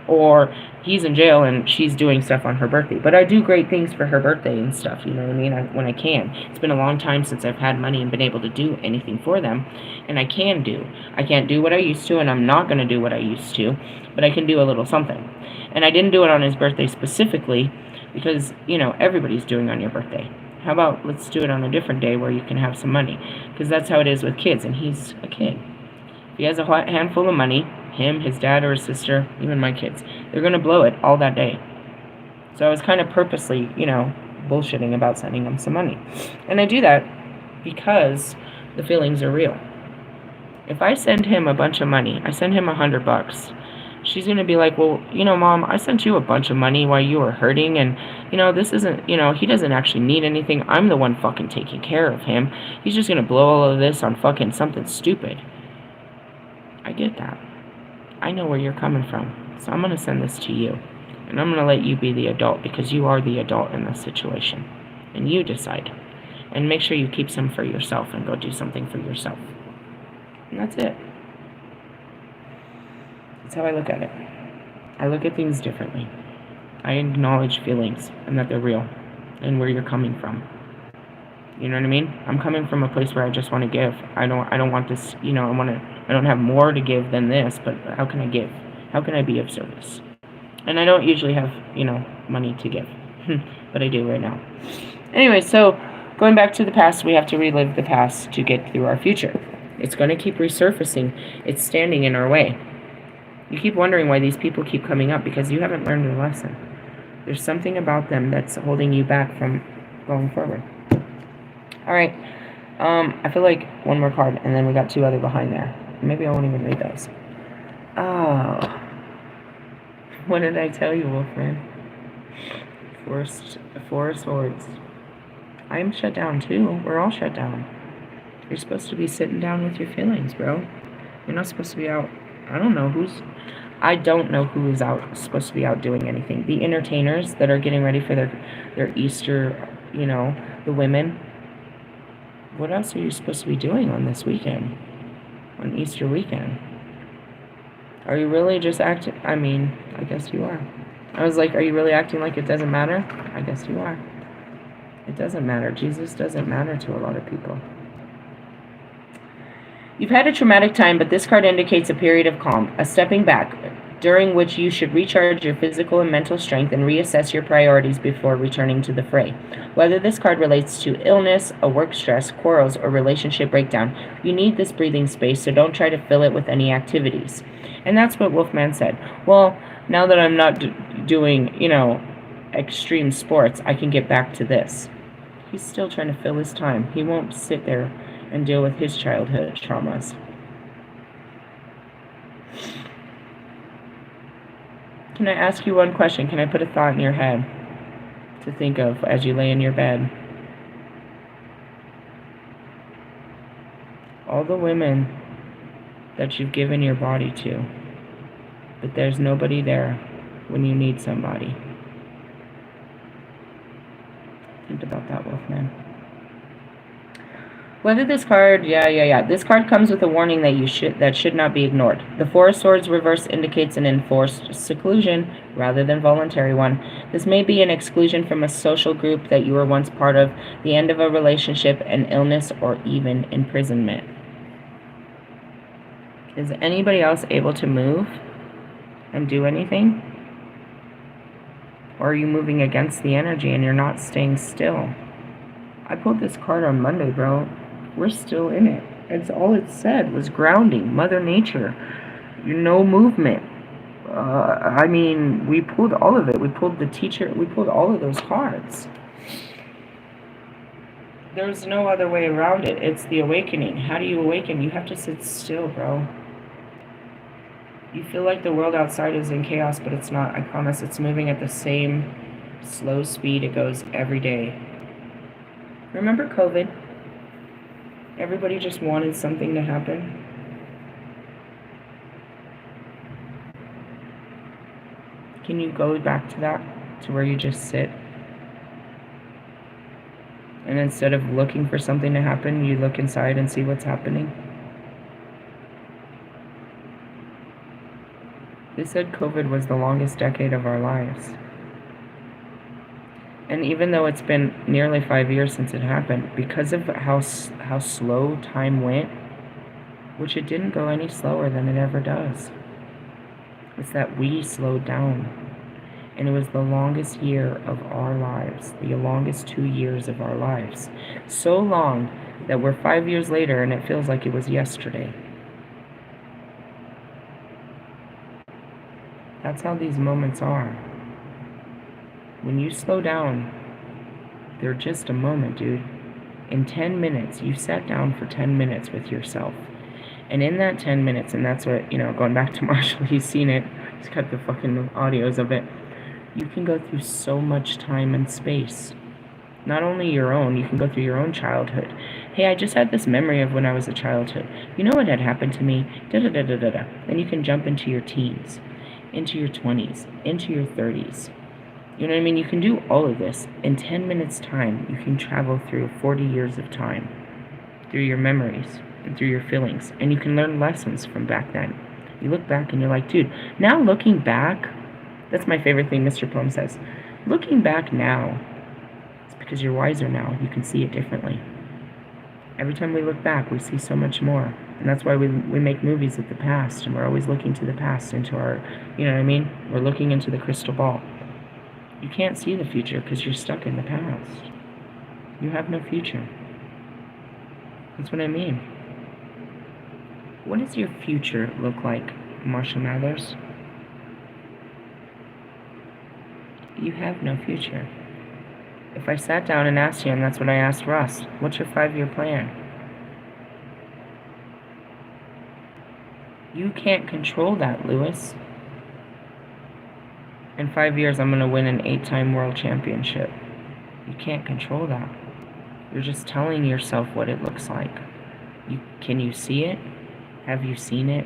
Or he's in jail and she's doing stuff on her birthday. But I do great things for her birthday and stuff, you know what I mean, when I can. It's been a long time since I've had money and been able to do anything for them. And I can do. I can't do what I used to, and I'm not going to do what I used to. But I can do a little something. And I didn't do it on his birthday specifically because, everybody's doing on your birthday. How about let's do it on a different day where you can have some money? Because that's how it is with kids, and he's a kid. If he has a handful of money, him, his dad, or his sister, even my kids, they're going to blow it all that day. So I was kind of purposely, bullshitting about sending him some money. And I do that because the feelings are real. If I send him a bunch of money, I send him $100, she's going to be like, well, Mom, I sent you a bunch of money while you were hurting, and, this isn't, he doesn't actually need anything. I'm the one fucking taking care of him. He's just going to blow all of this on fucking something stupid. I get that. I know where you're coming from, so I'm going to send this to you. And I'm going to let you be the adult because you are the adult in this situation. And you decide. And make sure you keep some for yourself and go do something for yourself. And that's it. That's how I look at it. I look at things differently. I acknowledge feelings and that they're real and where you're coming from. You know what I mean? I'm coming from a place where I just want to give. I don't want this, I don't have more to give than this, but how can I give? How can I be of service? And I don't usually have, money to give. But I do right now. Anyway, so going back to the past, we have to relive the past to get through our future. It's going to keep resurfacing. It's standing in our way. You keep wondering why these people keep coming up because you haven't learned your lesson. There's something about them that's holding you back from going forward. Alright, I feel like one more card, and then we got two other behind there. Maybe I won't even read those. Oh. What did I tell you, Wolfman? Four of Swords. I'm shut down too. We're all shut down. You're supposed to be sitting down with your feelings, bro. You're not supposed to be out. I don't know who is out supposed to be out doing anything. The entertainers that are getting ready for their Easter, the women. What else are you supposed to be doing on this weekend? On Easter weekend? Are you really just acting? I mean, I guess you are. I was like, are you really acting like it doesn't matter? I guess you are. It doesn't matter. Jesus doesn't matter to a lot of people. You've had a traumatic time, but this card indicates a period of calm, a stepping back, during which you should recharge your physical and mental strength and reassess your priorities before returning to the fray. Whether this card relates to illness, a work stress, quarrels, or relationship breakdown, you need this breathing space, so don't try to fill it with any activities. And that's what Wolfman said. Well, now that I'm not doing, extreme sports, I can get back to this. He's still trying to fill his time. He won't sit there and deal with his childhood traumas. Can I ask you one question? Can I put a thought in your head to think of as you lay in your bed? All the women that you've given your body to, but there's nobody there when you need somebody. Think about that, Wolfman. Whether this card, this card comes with a warning that should not be ignored. The Four of Swords reverse indicates an enforced seclusion rather than voluntary one. This may be an exclusion from a social group that you were once part of, the end of a relationship, an illness, or even imprisonment. Is anybody else able to move and do anything? Or are you moving against the energy and you're not staying still? I pulled this card on Monday, bro. We're still in it. It's all it said was grounding, Mother Nature, no movement. We pulled all of it. We pulled the teacher. We pulled all of those cards. There's no other way around it. It's the awakening. How do you awaken? You have to sit still, bro. You feel like the world outside is in chaos, but it's not. I promise. It's moving at the same slow speed it goes every day. Remember COVID? Everybody just wanted something to happen. Can you go back to that? To where you just sit? And instead of looking for something to happen, you look inside and see what's happening? They said COVID was the longest decade of our lives. And even though it's been nearly 5 years since it happened, because of how slow time went, which it didn't go any slower than it ever does, it's that we slowed down. And it was the longest year of our lives, the longest 2 years of our lives. So long that we're 5 years later and it feels like it was yesterday. That's how these moments are. When you slow down, they're just a moment, dude. In 10 minutes, you sat down for 10 minutes with yourself. And in that 10 minutes, and that's what, going back to Marshall, he's seen it. He's got the fucking audios of it. You can go through so much time and space. Not only your own, you can go through your own childhood. Hey, I just had this memory of when I was a childhood. You know what had happened to me? Da-da-da-da-da-da. Then you can jump into your teens, into your 20s, into your 30s. You know what I mean? You can do all of this. In 10 minutes time, you can travel through 40 years of time, through your memories and through your feelings. And you can learn lessons from back then. You look back and you're like, dude, now looking back, that's my favorite thing Mr. Plum says. Looking back now, it's because you're wiser now. You can see it differently. Every time we look back, we see so much more. And that's why we make movies of the past, and we're always looking to the past, into our, you know what I mean? We're looking into the crystal ball. You can't see the future because you're stuck in the past. You have no future. That's what I mean. What does your future look like, Marshall Mathers? You have no future. If I sat down and asked you, and that's what I asked Russ, what's your 5-year plan? You can't control that, Lewis. In 5 years, I'm going to win an 8-time world championship. You can't control that. You're just telling yourself what it looks like. Can you see it? Have you seen it?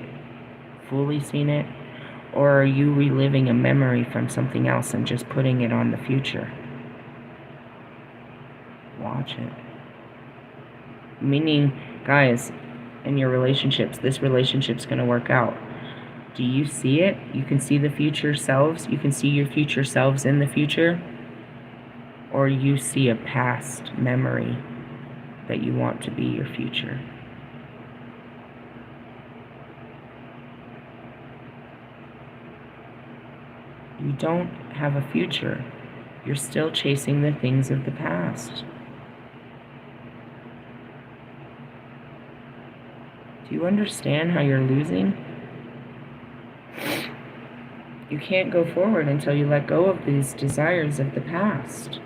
Fully seen it? Or are you reliving a memory from something else and just putting it on the future? Watch it. Meaning, guys, in your relationships, this relationship's going to work out. Do you see it? You can see the future selves? You can see your future selves in the future? Or you see a past memory that you want to be your future? You don't have a future. You're still chasing the things of the past. Do you understand how you're losing? You can't go forward until you let go of these desires of the past,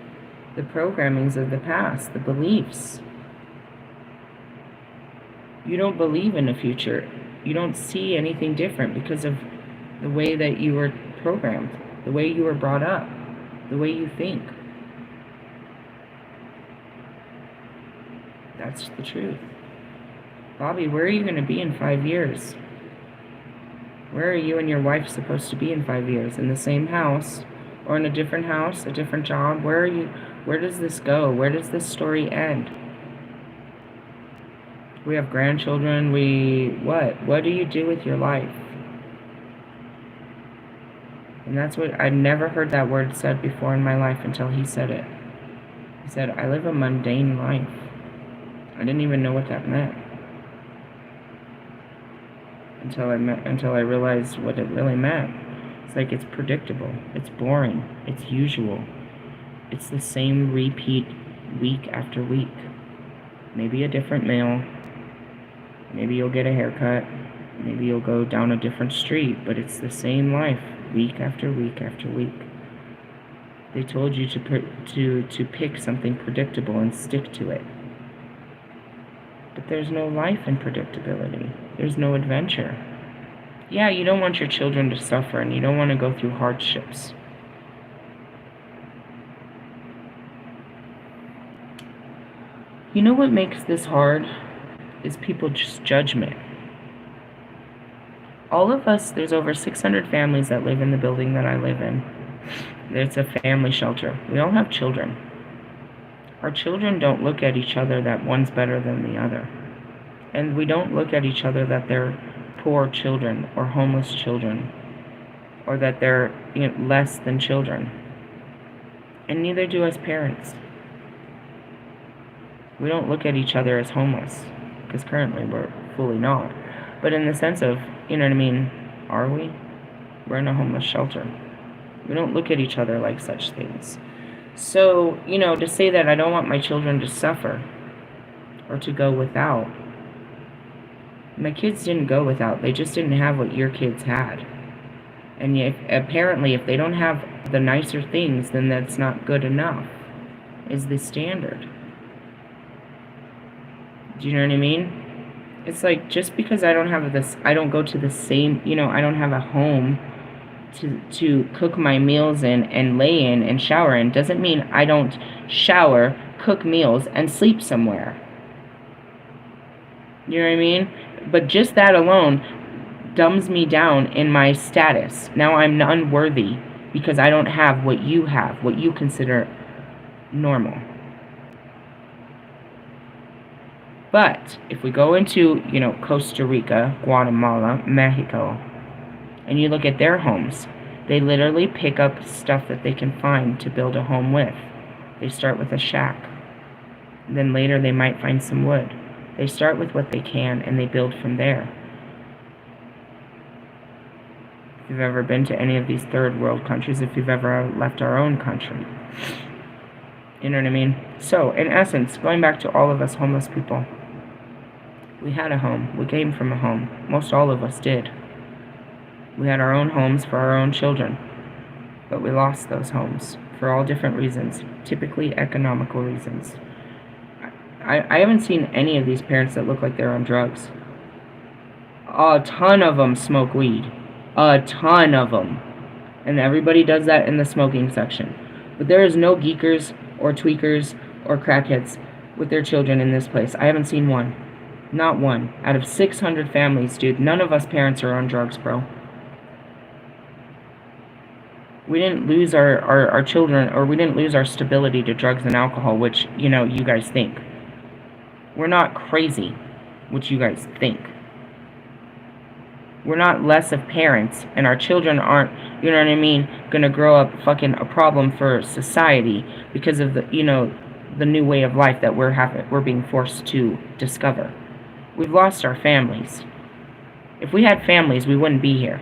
the programmings of the past, the beliefs. You don't believe in a future. You don't see anything different because of the way that you were programmed, the way you were brought up, the way you think. That's the truth. Bobby, where are you going to be in 5 years? Where are you and your wife supposed to be in 5 years? In the same house? Or in a different house? A different job? Where are you? Where does this go? Where does this story end? We have grandchildren. What? What do you do with your life? And that's what, I've never heard that word said before in my life until he said it. He said, I live a mundane life. I didn't even know what that meant. Until I realized what it really meant. It's like it's predictable. It's boring. It's usual. It's the same repeat week after week. Maybe a different meal. Maybe you'll get a haircut. Maybe you'll go down a different street. But it's the same life, week after week after week. They told you to pick something predictable and stick to it. But there's no life in predictability. There's no adventure. Yeah, you don't want your children to suffer, and you don't want to go through hardships. You know what makes this hard? Is people's judgment. All of us, there's over 600 families that live in the building that I live in. It's a family shelter. We all have children. Our children don't look at each other that one's better than the other. And we don't look at each other that they're poor children or homeless children or that they're less than children. And neither do us parents. We don't look at each other as homeless because currently we're fully not. But in the sense of, you know what I mean, are we? We're in a homeless shelter. We don't look at each other like such things. So, to say that I don't want my children to suffer or to go without, my kids didn't go without. They just didn't have what your kids had. And apparently, if they don't have the nicer things, then that's not good enough, is the standard. Do you know what I mean? It's like, just because I don't have this, I don't go to the same, I don't have a home to cook my meals in and lay in and shower in, doesn't mean I don't shower, cook meals, and sleep somewhere. You know what I mean? But just that alone dumbs me down in my status. Now I'm unworthy because I don't have what you have, what you consider normal. But if we go into, Costa Rica, Guatemala, Mexico, and you look at their homes, they literally pick up stuff that they can find to build a home with. They start with a shack. Then later they might find some wood. They start with what they can and they build from there. If you've ever been to any of these third world countries, if you've ever left our own country, you know what I mean? So, in essence, going back to all of us homeless people, we had a home. We came from a home. Most all of us did. We had our own homes for our own children, but we lost those homes for all different reasons, typically economical reasons. I haven't seen any of these parents that look like they're on drugs. A ton of them smoke weed. A ton of them. And everybody does that in the smoking section. But there is no geekers or tweakers or crackheads with their children in this place. I haven't seen one. Not one. Out of 600 families, dude, none of us parents are on drugs, bro. We didn't lose our children, or we didn't lose our stability to drugs and alcohol, which, you guys think. We're not crazy, which you guys think. We're not less of parents, and our children aren't, you know what I mean, gonna grow up fucking a problem for society because of the new way of life that we're being forced to discover. We've lost our families. If we had families, we wouldn't be here.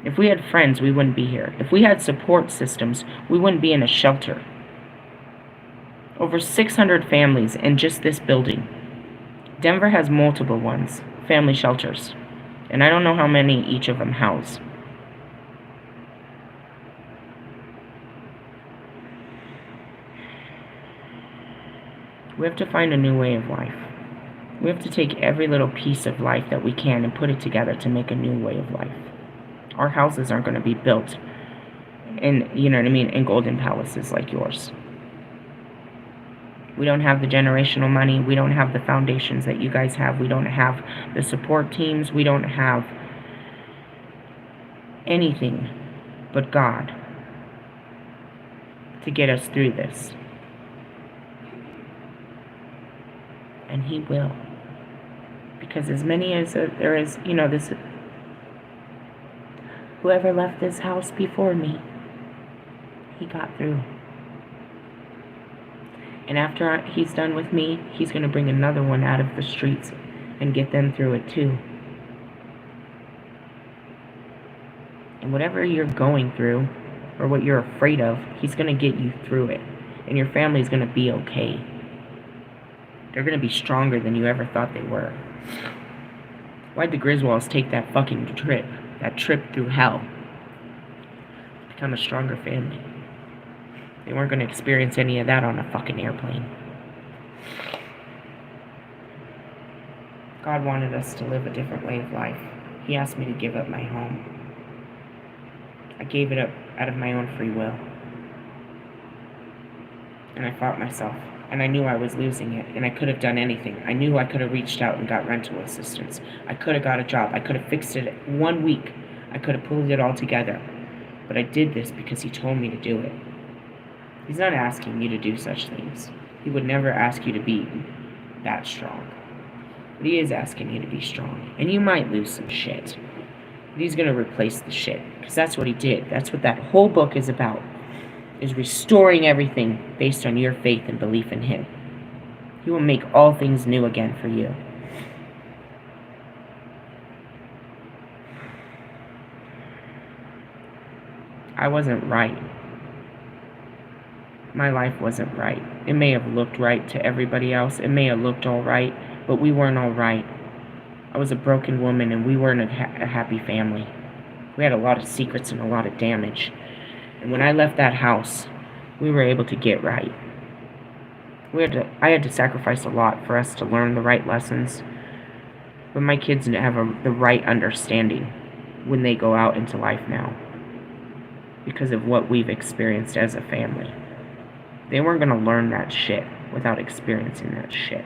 If we had friends, we wouldn't be here. If we had support systems, we wouldn't be in a shelter. Over 600 families in just this building. Denver has multiple ones, family shelters. And I don't know how many each of them house. We have to find a new way of life. We have to take every little piece of life that we can and put it together to make a new way of life. Our houses aren't going to be built in, you know what I mean, in golden palaces like yours. We don't have the generational money. We don't have the foundations that you guys have. We don't have the support teams. We don't have anything but God to get us through this. And He will. Because as many as there is, this, whoever left this house before me, he got through. And after He's done with me, He's going to bring another one out of the streets and get them through it too. And whatever you're going through, or what you're afraid of, He's going to get you through it. And your family's going to be okay. They're going to be stronger than you ever thought they were. Why'd the Griswolds take that fucking trip? That trip through hell? To become a stronger family. They weren't going to experience any of that on a fucking airplane. God wanted us to live a different way of life. He asked me to give up my home. I gave it up out of my own free will. And I fought myself. And I knew I was losing it. And I could have done anything. I knew I could have reached out and got rental assistance. I could have got a job. I could have fixed it 1 week. I could have pulled it all together. But I did this because He told me to do it. He's not asking you to do such things. He would never ask you to be that strong. But He is asking you to be strong. And you might lose some shit. But He's going to replace the shit. Because that's what He did. That's what that whole book is about. Is restoring everything based on your faith and belief in Him. He will make all things new again for you. I wasn't right. My life wasn't right. It may have looked right to everybody else. It may have looked all right, but we weren't all right. I was a broken woman, and we weren't a happy family. We had a lot of secrets and a lot of damage. And when I left that house, we were able to get right. I had to sacrifice a lot for us to learn the right lessons. But my kids have the right understanding when they go out into life now. Because of what we've experienced as a family. They weren't going to learn that shit without experiencing that shit.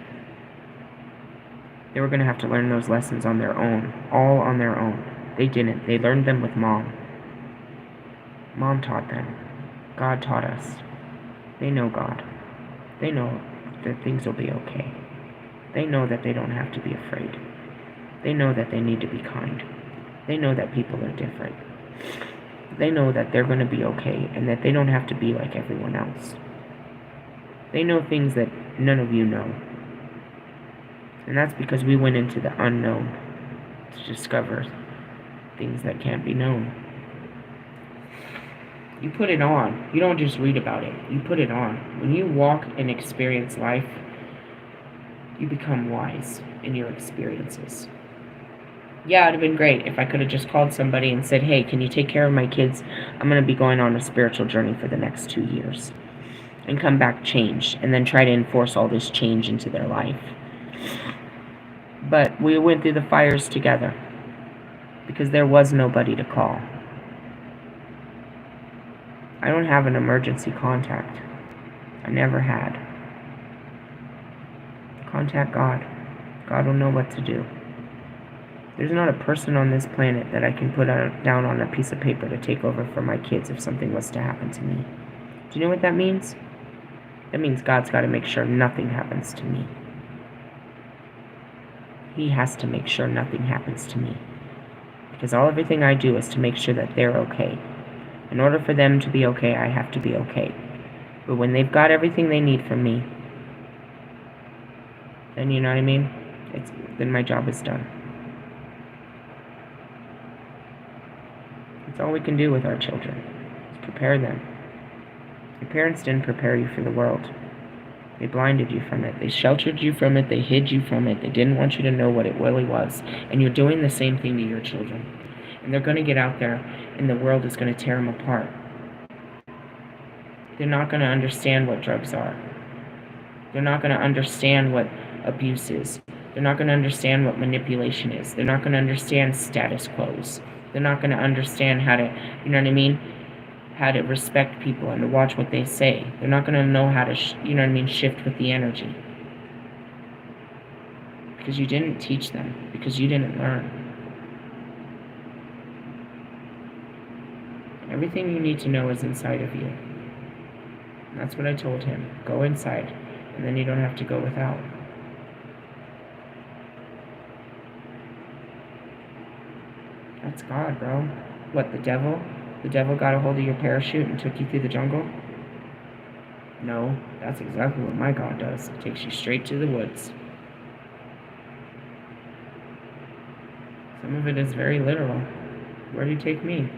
They were going to have to learn those lessons on their own. All on their own. They didn't. They learned them with Mom. Mom taught them. God taught us. They know God. They know that things will be okay. They know that they don't have to be afraid. They know that they need to be kind. They know that people are different. They know that they're going to be okay and that they don't have to be like everyone else. They know things that none of you know. And that's because we went into the unknown to discover things that can't be known. You put it on. You don't just read about it. You put it on. When you walk and experience life, you become wise in your experiences. Yeah, it would have been great if I could have just called somebody and said, hey, can you take care of my kids? I'm going to be going on a spiritual journey for the next 2 years. And come back changed. And then try to enforce all this change into their life. But we went through the fires together. Because there was nobody to call. I don't have an emergency contact. I never had. Contact God. God will know what to do. There's not a person on this planet that I can put down on a piece of paper to take over for my kids if something was to happen to me. Do you know what that means? That means God's got to make sure nothing happens to me. He has to make sure nothing happens to me. Because everything I do is to make sure that they're okay. In order for them to be okay, I have to be okay. But when they've got everything they need from me, then you know what I mean? Then my job is done. That's all we can do with our children, is prepare them. Your parents didn't prepare you for the world. They blinded you from it. They sheltered you from it. They hid you from it. They didn't want you to know what it really was. And you're doing the same thing to your children. And they're going to get out there, and the world is going to tear them apart. They're not going to understand what drugs are. They're not going to understand what abuse is. They're not going to understand what manipulation is. They're not going to understand status quos. They're not going to understand how to, you know what I mean, how to respect people and to watch what they say. They're not going to know how to, you know what I mean, shift with the energy. Because you didn't teach them. Because you didn't learn. Everything you need to know is inside of you. And that's what I told him. Go inside. And then you don't have to go without. That's God, bro. What, the devil? The devil got a hold of your parachute and took you through the jungle? No, that's exactly what my God does. It takes you straight to the woods. Some of it is very literal. Where do you take me?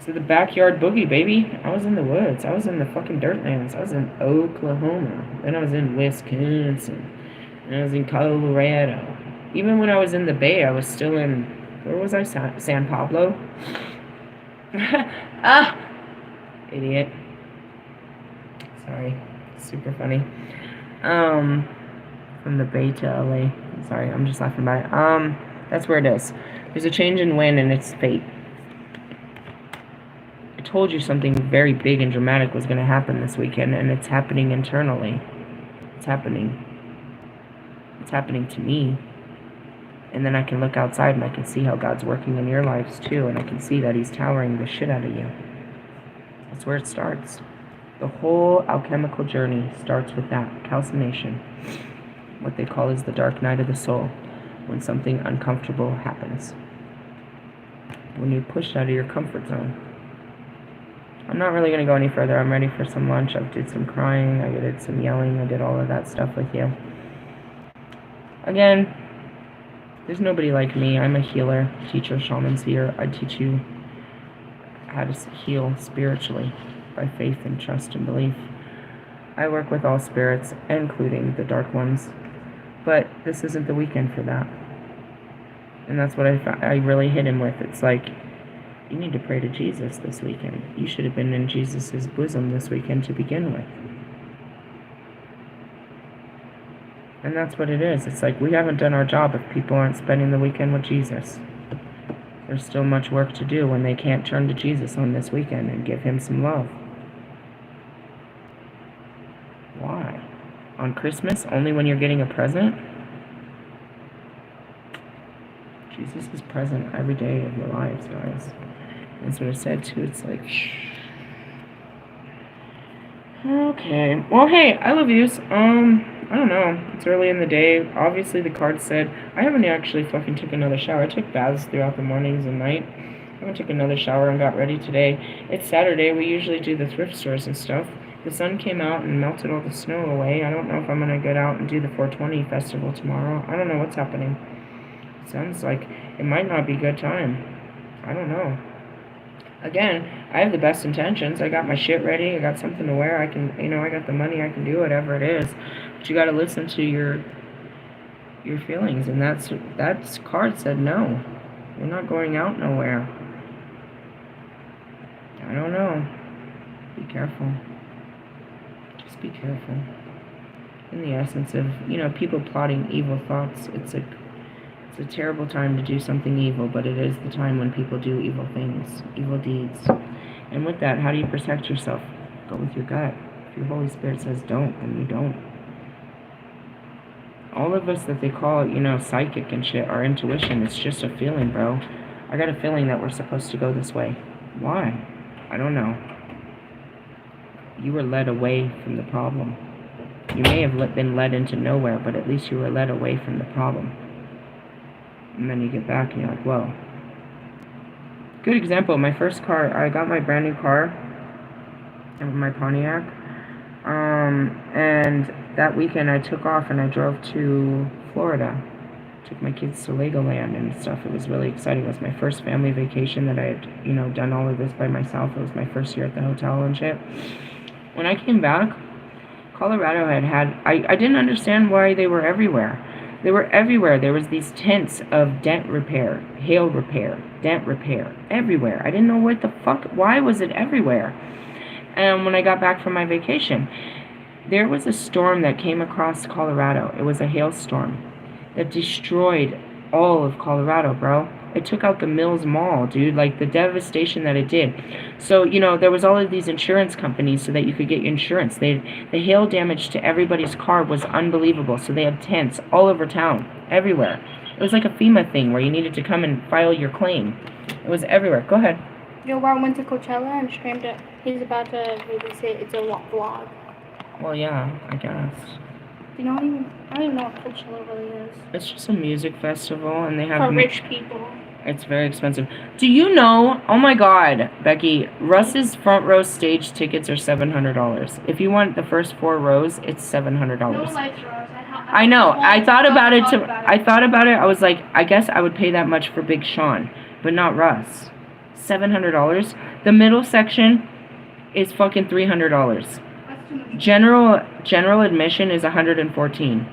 To the backyard boogie, baby. I was in the woods. I was in the fucking dirtlands. I was in Oklahoma. Then I was in Wisconsin. And I was in Colorado. Even when I was in the Bay, I was still in... Where was I? San Pablo? Ah! Idiot. Sorry. Super funny. From the Bay to LA. Sorry, I'm just laughing about it. That's where it is. There's a change in wind and it's fate. I told you something very big and dramatic was going to happen this weekend, and it's happening internally. It's happening. It's happening to me. And then I can look outside and I can see how God's working in your lives too, and I can see that He's towering the shit out of you. That's where it starts. The whole alchemical journey starts with that calcination. What they call is the dark night of the soul, when something uncomfortable happens. When you're pushed out of your comfort zone. I'm not really going to go any further. I'm ready for some lunch. I did some crying. I did some yelling. I did all of that stuff with you. Again, there's nobody like me. I'm a healer, teacher, shaman, seer. I teach you how to heal spiritually by faith and trust and belief. I work with all spirits, including the dark ones. But this isn't the weekend for that. And that's what I really hit him with. It's like, you need to pray to Jesus this weekend. You should have been in Jesus' bosom this weekend to begin with. And that's what it is. It's like we haven't done our job if people aren't spending the weekend with Jesus. There's still much work to do when they can't turn to Jesus on this weekend and give Him some love. Why? On Christmas? Only when you're getting a present? Jesus is present every day of your lives, guys. That's what I said too. It's like, okay. Well, hey, I love yous. I don't know. It's early in the day. Obviously, the card said I haven't actually fucking took another shower. I took baths throughout the mornings and night. I haven't took another shower and got ready today. It's Saturday. We usually do the thrift stores and stuff. The sun came out and melted all the snow away. I don't know if I'm gonna get out and do the 420 festival tomorrow. I don't know what's happening. It sounds like it might not be a good time. I don't know. Again, I have the best intentions. I got my shit ready. I got something to wear. I can, I got the money. I can do whatever it is. But you got to listen to your feelings. And that card said no. You're not going out nowhere. I don't know. Be careful. Just be careful. In the essence of, people plotting evil thoughts, it's a terrible time to do something evil, but it is the time when people do evil things, evil deeds. And with that, how do you protect yourself? Go with your gut. If your Holy Spirit says don't, then you don't. All of us that they call, psychic and shit, our intuition, it's just a feeling, bro. I got a feeling that we're supposed to go this way. Why? I don't know. You were led away from the problem. You may have been led into nowhere, but at least you were led away from the problem. And then you get back and you're like, whoa, Good example. My first car, I got my brand new car, my Pontiac. And that weekend I took off and I drove to Florida. Took my kids to Legoland and stuff. It was really exciting. It was my first family vacation that I had, done all of this by myself. It was my first year at the hotel and shit. When I came back, Colorado I didn't understand why they were everywhere. They were everywhere. There was these tents of dent repair, hail repair, dent repair, everywhere. I didn't know what the fuck, why was it everywhere? And when I got back from my vacation, there was a storm that came across Colorado. It was a hailstorm that destroyed all of Colorado, bro. It took out the Mills Mall, dude, like the devastation that it did. So, there was all of these insurance companies so that you could get your insurance. The hail damage to everybody's car was unbelievable. So they had tents all over town, everywhere. It was like a FEMA thing where you needed to come and file your claim. It was everywhere. Go ahead. Joe Bar went to Coachella and streamed it. He's about to release it. It's a vlog. Well, yeah, I guess. I don't even know what Coachella really is. It's just a music festival, and they have... For rich people. It's very expensive. Do you know... Oh, my God, Becky. Russ's front row stage tickets are $700. If you want the first 4 rows, it's $700. No likes, Russ. I know. I thought about it. I thought about it. I was like, I guess I would pay that much for Big Sean, but not Russ. $700. The middle section is fucking $300. General admission is $114.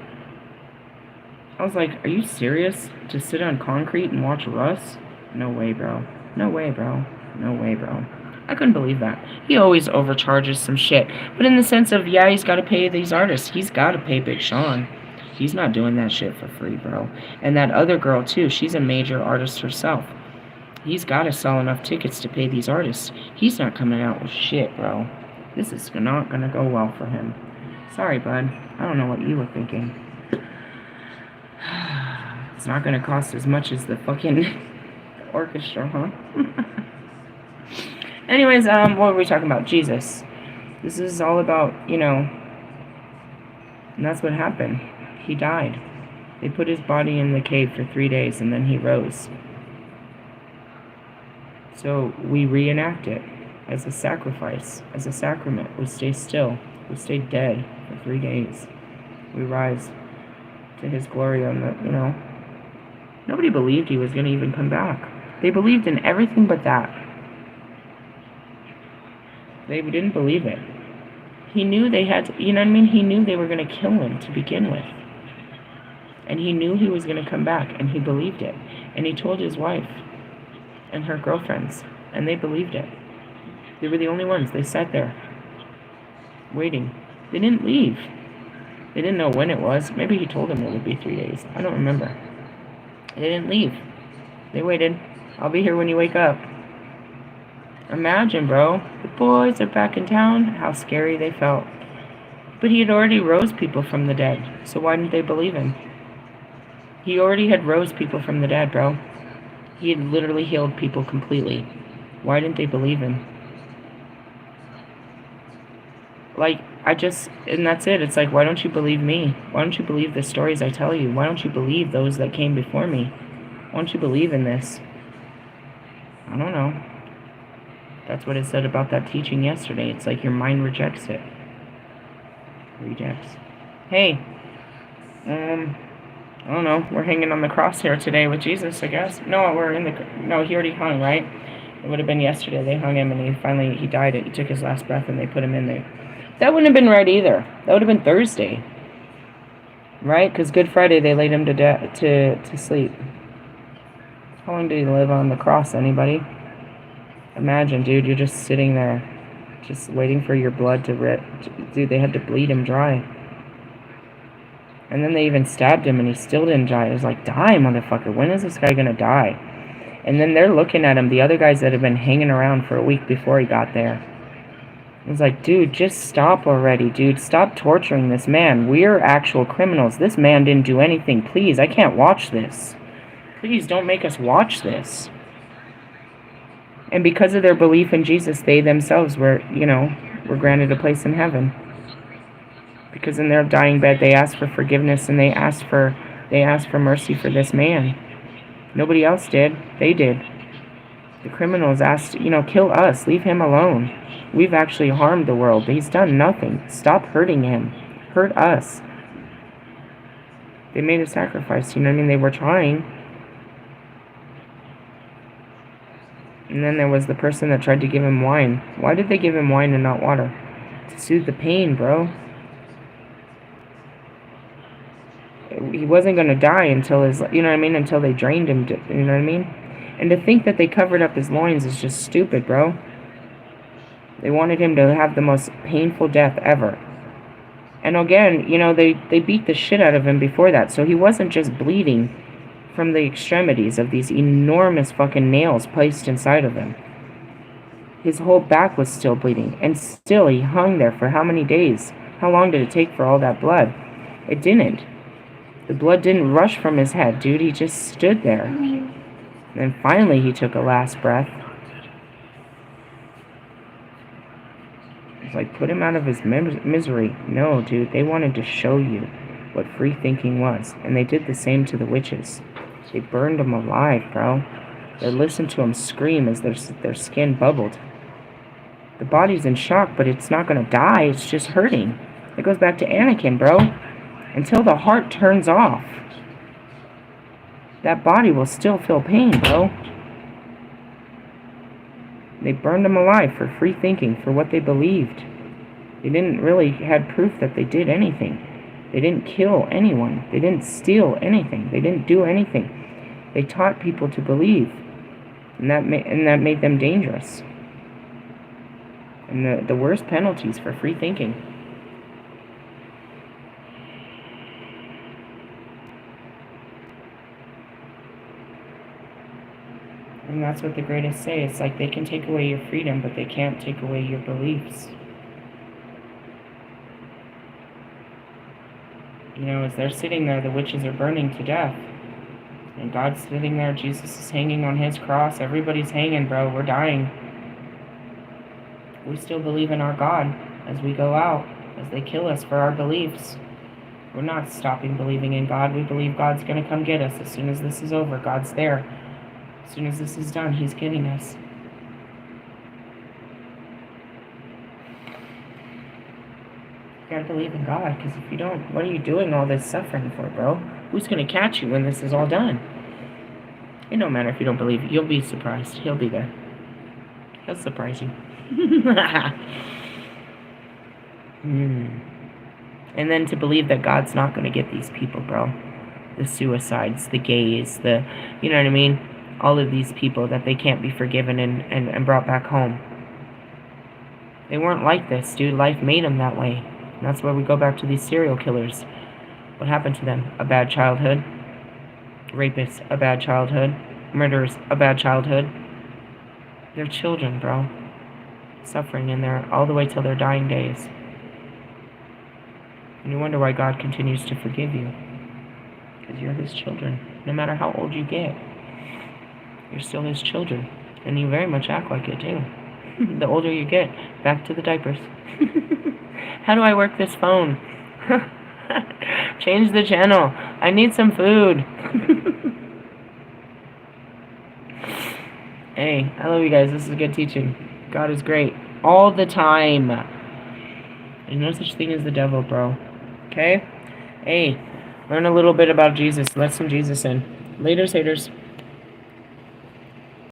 I was like, are you serious? To sit on concrete and watch Russ? No way, bro. No way, bro. No way, bro. I couldn't believe that. He always overcharges some shit. But in the sense of, yeah, he's got to pay these artists. He's got to pay Big Sean. He's not doing that shit for free, bro. And that other girl, too, she's a major artist herself. He's got to sell enough tickets to pay these artists. He's not coming out with shit, bro. This is not going to go well for him. Sorry, bud. I don't know what you were thinking. It's not going to cost as much as the fucking orchestra, huh? Anyways, what were we talking about? Jesus. This is all about, and that's what happened. He died. They put his body in the cave for 3 days, and then he rose. So we reenact it as a sacrifice, as a sacrament. We stay still. We stay dead for 3 days. We rise to his glory on the, Nobody believed he was going to even come back. They believed in everything but that. They didn't believe it. He knew they had to, He knew they were going to kill him to begin with. And he knew he was going to come back, and he believed it. And he told his wife and her girlfriends, and they believed it. They were the only ones. They sat there, waiting. They didn't leave. They didn't know when it was. Maybe he told them it would be 3 days. I don't remember. They didn't leave. They waited. I'll be here when you wake up. Imagine, bro. The boys are back in town. How scary they felt. But he had already rose people from the dead. So why didn't they believe him? He already had rose people from the dead, bro. He had literally healed people completely. Why didn't they believe him? And that's it. It's like, why don't you believe me? Why don't you believe the stories I tell you? Why don't you believe those that came before me? Why don't you believe in this? I don't know. That's what it said about that teaching yesterday. It's like your mind rejects it. Rejects. Hey. I don't know. We're hanging on the cross here today with Jesus, I guess. No, he already hung, right? It would have been yesterday. They hung him, and he died. He took his last breath, and they put him in there. That wouldn't have been right either. That would have been Thursday, right? Because Good Friday they laid him to sleep. How long did he live on the cross? Anybody? Imagine, dude, you're just sitting there, just waiting for your blood to rip. Dude, they had to bleed him dry. And then they even stabbed him, and he still didn't die. It was like, die, motherfucker. When is this guy gonna die? And then they're looking at him, the other guys that have been hanging around for a week before he got there. It was like, dude, just stop already, dude. Stop torturing this man. We're actual criminals. This man didn't do anything. Please, I can't watch this. Please don't make us watch this. And because of their belief in Jesus, they themselves were granted a place in heaven. Because in their dying bed, they asked for forgiveness, and they asked for mercy for this man. Nobody else did. They did. The criminals asked, kill us, leave him alone. We've actually harmed the world. He's done nothing. Stop hurting him. Hurt us. They made a sacrifice, They were trying. And then there was the person that tried to give him wine. Why did they give him wine and not water? To soothe the pain, bro. He wasn't going to die until until they drained him, And to think that they covered up his loins is just stupid, bro. They wanted him to have the most painful death ever. And again, they beat the shit out of him before that, so he wasn't just bleeding from the extremities of these enormous fucking nails placed inside of him. His whole back was still bleeding, and still he hung there for how many days? How long did it take for all that blood? It didn't. The blood didn't rush from his head, dude. He just stood there. And finally he took a last breath. It's like, put him out of his misery. No, dude, they wanted to show you what free thinking was. And they did the same to the witches. They burned them alive, bro. They listened to them scream as their skin bubbled. The body's in shock, but it's not going to die. It's just hurting. It goes back to Anakin, bro. Until the heart turns off, that body will still feel pain, bro. They burned them alive for free thinking, for what they believed. They didn't really have proof that they did anything. They didn't kill anyone. They didn't steal anything. They didn't do anything. They taught people to believe, and that made them dangerous. And the worst penalties for free thinking. And that's what the greatest say. It's like they can take away your freedom, but they can't take away your beliefs. As they're sitting there, the witches are burning to death. And God's sitting there, Jesus is hanging on his cross. Everybody's hanging, bro. We're dying. We still believe in our God as we go out, as they kill us for our beliefs. We're not stopping believing in God. We believe God's going to come get us as soon as this is over. God's there. As soon as this is done, he's getting us. You gotta believe in God, because if you don't, what are you doing all this suffering for, bro? Who's gonna catch you when this is all done? It don't matter if you don't believe it. You'll be surprised. He'll be there. He'll surprise you. And then to believe that God's not gonna get these people, bro. The suicides, the gays, all of these people, that they can't be forgiven and brought back home. They weren't like this, dude. Life made them that way. And that's where we go back to these serial killers. What happened to them? A bad childhood. Rapists, a bad childhood. Murderers, a bad childhood. They're children, bro. Suffering in there all the way till their dying days. And you wonder why God continues to forgive you. Because you're his children. No matter how old you get, you're still his children. And you very much act like it, too. The older you get, back to the diapers. How do I work this phone? Change the channel. I need some food. Hey, I love you guys. This is good teaching. God is great. All the time. There's no such thing as the devil, bro. Okay? Hey, learn a little bit about Jesus. Let some Jesus in. Laters, haters.